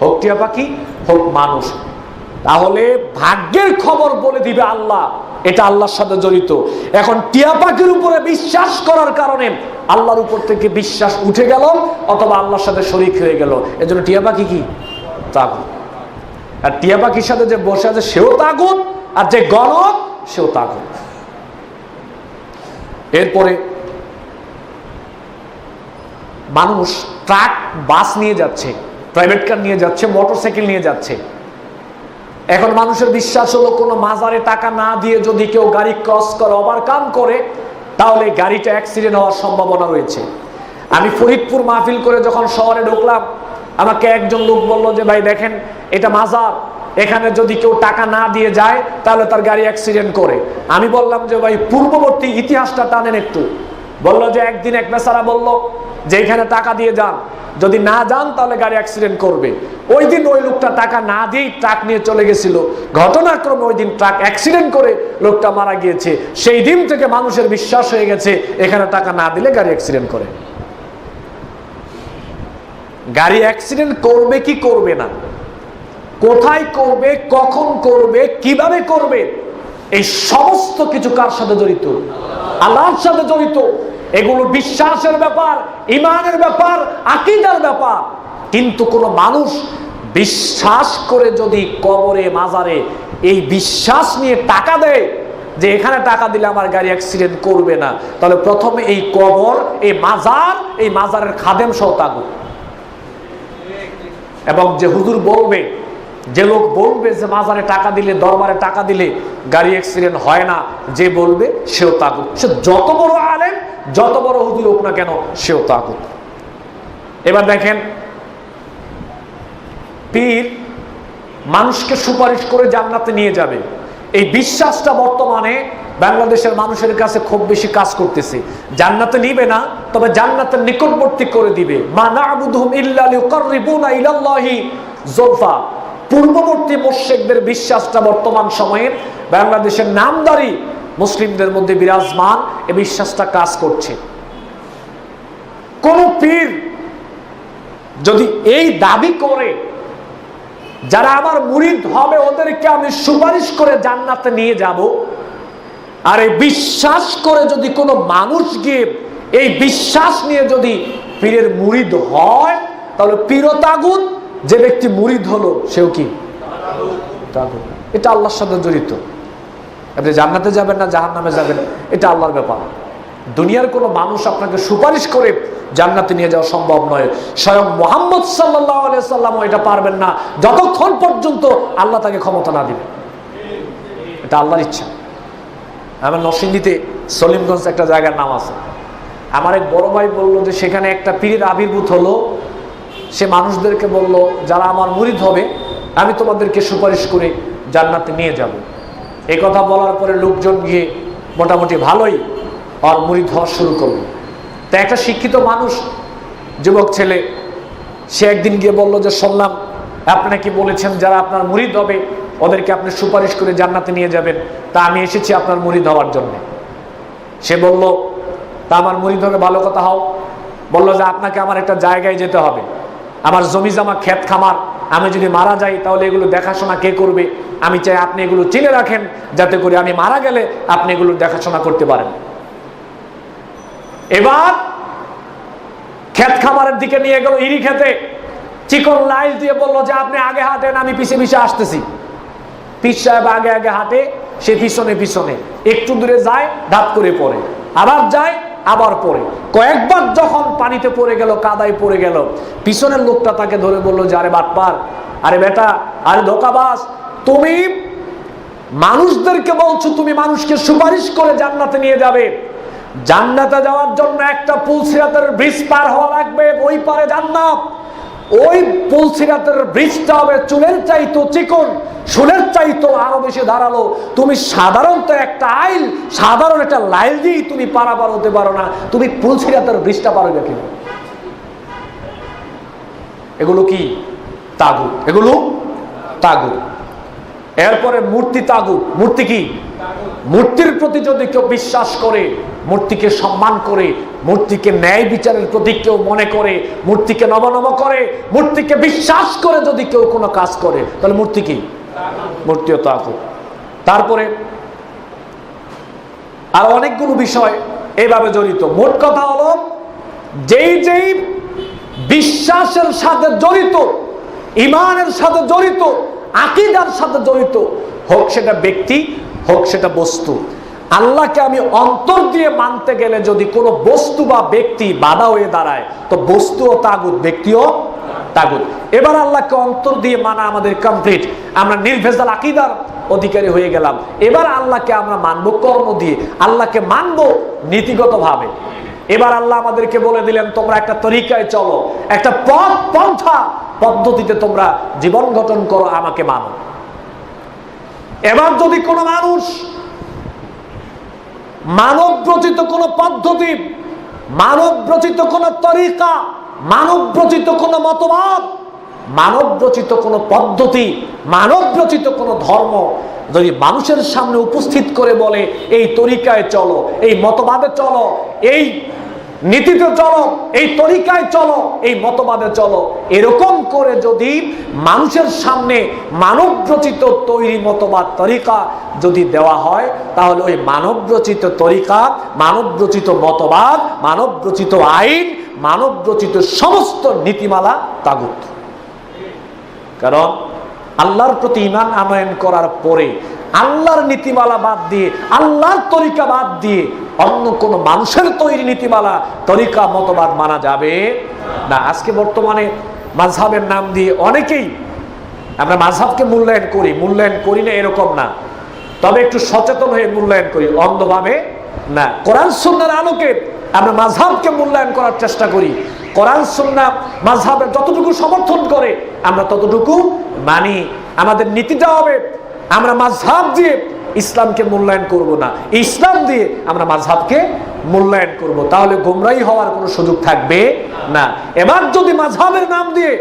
হোক টিয়া পাখি হোক মানুষ। তাহলে ভাগ্যের খবর বলে দিবে আল্লাহ, এটা আল্লাহর সাথে জড়িত। এখন টিয়া পাখির উপরে বিশ্বাস করার কারণে আল্লাহর উপর থেকে বিশ্বাস উঠে গেল অথবা আল্লাহর সাথে শরীক হয়ে গেল, এজন্য টিয়া পাখি কি তাগুত। আর টিয়া পাখির সাথে যে বসে আছে সেও তাগুত, আর যে গণক সেও তাগুত। এরপরে মানুষ ট্রাক বাস নিয়ে যাচ্ছে, প্রাইভেট কার নিয়ে যাচ্ছে, মোটরসাইকেল নিয়ে যাচ্ছে। এখন মানুষের বিশ্বাস হলো কোনো মাজারে টাকা না দিয়ে যদি কেউ গাড়ি ক্রস করে, ওভারকাম করে, তাহলে গাড়িটা অ্যাক্সিডেন্ট হওয়ার সম্ভাবনা রয়েছে। আমি ফরিদপুর মাহফিল করে যখন শহরে ঢুকলাম, আমাকে একজন লোক বললো যে ভাই দেখেন এটা মাজার, এখানে যদি কেউ টাকা না দিয়ে যায় তাহলে তার গাড়ি অ্যাক্সিডেন্ট করে। আমি বললাম যে ভাই পূর্ববর্তী ইতিহাসটা টানেন একটু। বললো যে একদিন এক বেচারা বললো যে এখানে টাকা দিয়ে যান, যদি না যান তাহলে গাড়ি অ্যাক্সিডেন্ট করবে। ওই দিন ওই লোকটা টাকা না দিয়েই ট্রাক নিয়ে চলে গেছিল, ঘটনাক্রমে ওই দিন ট্রাক অ্যাক্সিডেন্ট করে লোকটা মারা গিয়েছে। সেই দিন থেকে মানুষের বিশ্বাস হয়ে গেছে এখানে টাকা না দিলে গাড়ি অ্যাক্সিডেন্ট করে। গাড়ি অ্যাক্সিডেন্ট করবে কি করবে না, কোথায় করবে, কখন করবে, কিভাবে করবে, এই সমস্ত কিছু কার সাথে জড়িত? আল্লাহর সাথে জড়িত। এগুলো বিশ্বাসের ব্যাপার, ঈমানের ব্যাপার, আকীদার ব্যাপার। কিন্তু কোন মানুষ বিশ্বাস করে যদি কবরে মাজারে এই বিশ্বাস নিয়ে টাকা দেয় যে এখানে টাকা দিলে আমার গাড়ি অ্যাক্সিডেন্ট করবে না, তাহলে প্রথমে এই কবর, এই মাজারের খাদেম সহ তাগুত। এবং যে হুজুর বলবে, যে লোক বলবে যে মাজারে টাকা দিলে, দরবারে টাকা দিলে গাড়ি অ্যাক্সিডেন্ট হয় না, যে বলবে সেও তাগুত। সে যত বড় আলেম, যত বড় হুজুর হোক না কেন, সেও তাগুত। এবার দেখেন, পীর মানুষকে সুপারিশ করে জান্নাতে নিয়ে যাবে, এই বিশ্বাসটা বর্তমানে বাংলাদেশের মানুষের কাছে খুব বেশি কাজ করতেছে। জান্নাতে নিবে না, তবে জান্নাতের নিকটবর্তী করে দিবে। মা না'বুদুহুম ইল্লা লিয়ুকাররিবুনা ইলাল্লাহি যুলফা। পূর্ববর্তী মুশরিকদের বিশ্বাসটা বর্তমান সময়ে বাংলাদেশের নামদারি মুসলিমদের মধ্যে বিরাজমান, এই বিশ্বাসটা কাজ করছে। কোন পীর যদি এই দাবি করে যারা আমার মুরিদ হবে ওদেরকে আমি সুপারিশ করে জান্নাতে নিয়ে যাব, আর এই বিশ্বাস করে যদি কোনো মানুষ গিয়ে এই বিশ্বাস নিয়ে যদি পীরের মুরিদ হয়, তাহলে পীরও তাগুত, যে ব্যক্তি মুরিদ হলো সেও কি তাগুত। এটা আল্লাহর সাথে জড়িত। আপনি জান্নাতে যাবেন না জাহান্নামে যাবেন এটা আল্লাহর ব্যাপার। দুনিয়ার কোনো মানুষ আপনাকে সুপারিশ করে জান্নাতে নিয়ে যাওয়া সম্ভব নয়। স্বয়ং মুহাম্মদ সাল্লাল্লাহু আলাইহি সাল্লাম এটা পারবেন না যতক্ষণ পর্যন্ত আল্লাহ তাকে ক্ষমতা না দিবে। এটা আল্লাহর ইচ্ছা। আমার নরসিংদীতে সলিমগঞ্জ একটা জায়গার নাম আছে। আমার এক বড় ভাই বললো যে সেখানে একটা পীরের আবির্ভূত হলো। সে মানুষদেরকে বলল, যারা আমার মুরিদ হবে আমি তোমাদেরকে সুপারিশ করে জান্নাতে নিয়ে যাব। এই কথা বলার পরে লোকজন গিয়ে মোটামুটি ভালোই আর মুরিদ হওয়া শুরু করলো। তা একটা শিক্ষিত মানুষ, যুবক ছেলে, সে একদিন গিয়ে বলল যে শুনলাম আপনি নাকি বলেছেন যারা আপনার মুরিদ হবে ওদেরকে আপনি সুপারিশ করে জান্নাতে নিয়ে যাবেন, তা আমি এসেছি আপনার মুরিদ হওয়ার জন্য। সে বলল, তা আমার মুরিদ হবে ভালো কথা হও। বলল যে আপনাকে আমার একটা জায়গায় যেতে হবে, আমার জমি জমা ক্ষেত খামার, আমি যদি মারা যাই তাহলে এগুলো দেখাশোনা কে করবে? আমি চাই আপনি এগুলো চিনে রাখেন যাতে করে আমি মারা গেলে আপনি এগুলো দেখাশোনা করতে পারেন। এবার ক্ষেত খামারের দিকে নিয়ে গেল, ইরি খেতে চিকন লাইল দিয়ে বললো যে আপনি আগে হাঁটেন, আমি পিছে পিছে আসতেছি। পীর সাহেব আগে আগে হাঁটে, সে পিছনে পিছনে, একটু দূরে যায় ধাপ করে পড়ে, আবার যায় আবার পড়ে। কয়েকবার যখন পানিতে পড়ে গেল, কাদায় পড়ে গেল, পিছনের লোকটা তাকে ধরে বললো যে আরে বাটপার, আরে বেটা, আরে ধোঁকাবাজ, তুমি মানুষদেরকে বলছো তুমি মানুষকে সুপারিশ করে জান্নাতে নিয়ে যাবে। জান্নাতে যাওয়ার জন্য একটা পুলসিরাতের ব্রিজ পার হওয়া লাগবে, ওই পারে জান্নাত। ওই পুলসিরাতের ব্রিজটা হবে চুলের চাইতো চিকন, শুলের চাইতো আরো বেশি ধারালো। তুমি সাধারণত একটা আইল, সাধারণ একটা লাইল দিয়ে তুমি পারাপার হতে পারো না, তুমি পুলসিরাতের ব্রিজটা পারবে কি? এগুলো কি তাগুত, এগুলো তাগুত। এরপরে মূর্তি তাগুত। মূর্তি কি? মূর্তির প্রতি যদি কেউ বিশ্বাস করে, মূর্তিকে সম্মান করে, মূর্তিকে ন্যায় বিচারের প্রতীক কেউ মনে করে, মূর্তিকে নবনব করে, মূর্তিকে বিশ্বাস করে যদি কেউ কোনো কাজ করে, তাহলে মূর্তি কি? মূর্তিও তাগুত। তারপরে আর অনেকগুলো বিষয় এইভাবে জড়িত। মোট কথা হলো যেই যেই বিশ্বাসের সাথে জড়িত, ইমানের সাথে জড়িত, আকীদার সাথে জড়িত, হোক সেটা ব্যক্তি হোক সেটা বস্তু, আল্লাহকে আমি অন্তর দিয়ে মানতে গেলে যদি কোনো বস্তু বা ব্যক্তি বাধা হয়ে দাঁড়ায় তো বস্তুও তাগুত, ব্যক্তিও তাগুত। এবার আল্লাহকে অন্তর দিয়ে মানা আমাদের কমপ্লিট, আমরা নির্ভেজাল আকীদার অধিকারী হয়ে গেলাম। এবার আল্লাহকে আমরা মানবো কর্ম দিয়ে, আল্লাহকে মানবো নীতিগতভাবে। এবার আল্লাহ আমাদেরকে বলে দিলেন তোমরা একটা তরিকায় চলো, একটা পথ পন্থা পদ্ধতিতে তোমরা জীবন গঠন করো, আমাকে মানো। এবার যদি কোনো মানুষ মানব রচিত কোন পদ্ধতি, মানব রচিত কোন তরিকা, মানব রচিত কোন মতবাদ, মানব রচিত কোন পদ্ধতি, মানব রচিত কোন ধর্ম যদি মানুষের সামনে উপস্থিত করে বলে এই তরিকায় চলো, এই মতবাদে চলো, এই নীতিতে চলো, এই তরিকায় চলো, এই মতবাদে চলো, এরকম করে যদি মানুষের সামনে মানব রচিত তৈরি মতবাদ তরিকা যদি দেওয়া হয়, তাহলে ওই মানব রচিত তরিকা, মানব রচিত মতবাদ, মানব রচিত আইন, মানব রচিত সমস্ত নীতিমালা তাগুত। কারণ আল্লাহর প্রতি ঈমান আনয়ন করার পরে আল্লাহর নীতিমালা বাদ দিয়ে, আল্লাহর তরিকা বাদ দিয়ে অন্য কোন মানুষের তৈরি নীতিমালা, তরিকা, মতবাদ মানা যাবে না। আজকে বর্তমানে মাযহাবের নাম দিয়ে অনেকেই আমরা মাযহাবকে মূল্যায়ন করি না এরকম না, তবে একটু সচেতন হয়ে মূল্যায়ন করি, অন্ধভাবে না। কোরআন সুন্নাহর আলোকে আমরা মাযহাবকে মূল্যায়ন করার চেষ্টা করি। কোরআন সুন্নাহ মাযহাবের যতটুকু সমর্থন করে আমরা ততটুকু মানি। আমাদের নীতিটা হবে আমরা মাযহাব দিয়ে ইসলামকে মূল্যায়ন করব না, ইসলাম দিয়ে আমরা মাযহাবকে মূল্যায়ন করব, তাহলে গোমরাহী হওয়ার কোনো সুযোগ থাকবে না। এবার যদি মাযহাবের নাম দিয়ে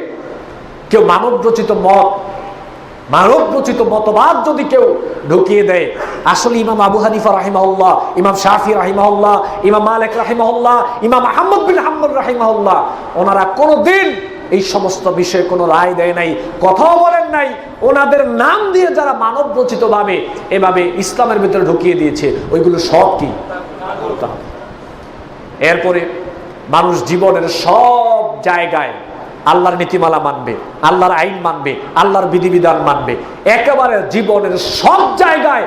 কেউ মানব রচিত মত, মানব রচিত মতবাদ যদি কেউ ঢুকিয়ে দেয়, আসলে ইমাম আবু হানিফা রাহিমাহুল্লাহ, ইমাম শাফি রাহিমাহুল্লাহ, ইমাম মালিক রাহিমাহুল্লাহ, ইমাম আহমদ বিন হাম্বল রাহিমাহুল্লাহ, ওনারা কোনোদিন এই সমস্ত বিষয়ে কোনো রায় দেয় নাই, কথাও বলেন নাই। ওনাদের নাম দিয়ে যারা মানব রচিত ভাবে এভাবে ইসলামের ভিতরে ঢুকিয়ে দিয়েছে, ওইগুলো সব কি? এরপরে মানুষ জীবনের সব জায়গায় আল্লাহর নীতিমালা মানবে, আল্লাহর আইন মানবে, আল্লাহর বিধিবিধান মানবে, একেবারে জীবনের সব জায়গায়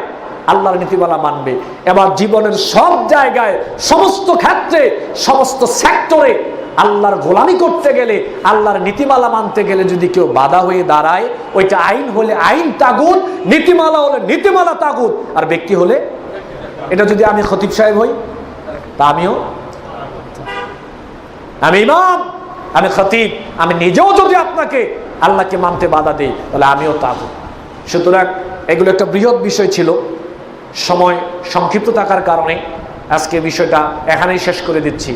আল্লাহর নীতিমালা মানবে। এবার জীবনের সব জায়গায়, সমস্ত ক্ষেত্রে, সমস্ত সেক্টরে আল্লাহর গোলামি করতে গেলে, আল্লাহর নীতিমালা মানতে গেলে যদি কেউ বাধা হয়ে দাঁড়ায়, ওইটা আইন হলে আইন তাগুত, নীতিমালা হলে নীতিমালা তাগুত, আর ব্যক্তি হলে, এটা যদি আমি খতিব সাহেব হই, তা আমি ইমাম, আমি খতিব, আমি নিজেও যদি আপনাকে আল্লাহকে মানতে বাধা দিই, তাহলে আমিও তাগুত। সুতরাং এগুলো একটা বৃহৎ বিষয় ছিল, সময় সংক্ষিপ্ত থাকার কারণে আজকে বিষয়টা এখানেই শেষ করে দিচ্ছি।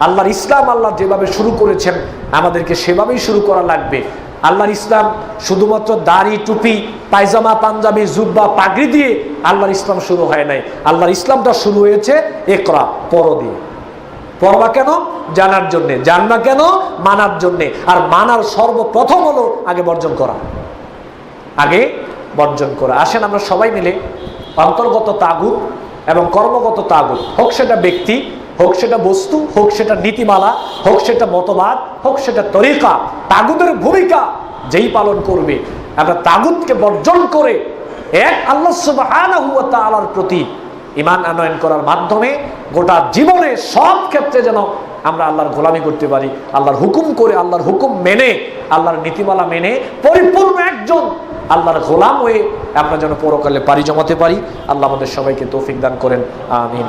আল্লাহর ইসলাম আল্লাহ যেভাবে শুরু করেছেন আমাদেরকে সেভাবেই শুরু করা লাগবে। আল্লাহর ইসলাম শুধুমাত্র দাড়ি, টুপি, পায়জামা, পাঞ্জাবি, জুব্বা, পাগড়ি দিয়ে আল্লাহর ইসলাম শুরু হয় নাই। আল্লাহর ইসলামটা শুরু হয়েছে ইকরা, পড়ো দিয়ে। পড়বা কেন? জানার জন্যে। জানবা কেন? মানার জন্যে। আর মানার সর্বপ্রথম হলো আগে বর্জন করা, আগে বর্জন করা। আসেন আমরা সবাই মিলে অন্তর্গত তাগুত এবং কর্মগত তাগুত, হোক সেটা ব্যক্তি, হোক সেটা বস্তু, হোক সেটা নীতিমালা, হোক সেটা মতবাদ, হোক সেটা তরিকা, তাগুতের ভূমিকা যেই পালন করবে, আমরা তাগুতকে বর্জন করে এক আল্লাহ সুবহানাহু ওয়া তাআলার প্রতি ঈমান আনয়ন করার মাধ্যমে গোটা জীবনে সব ক্ষেত্রে যেন আমরা আল্লাহর গোলামি করতে পারি, আল্লাহর হুকুম করে, আল্লাহর হুকুম মেনে, আল্লাহর নীতিমালা মেনে পরিপূর্ণ একজন আল্লাহর গোলাম হয়ে আমরা যেন পরকালে পাড়ি জমাতে পারি। আল্লাহ আমাদের সবাইকে তৌফিক দান করেন, আমিন।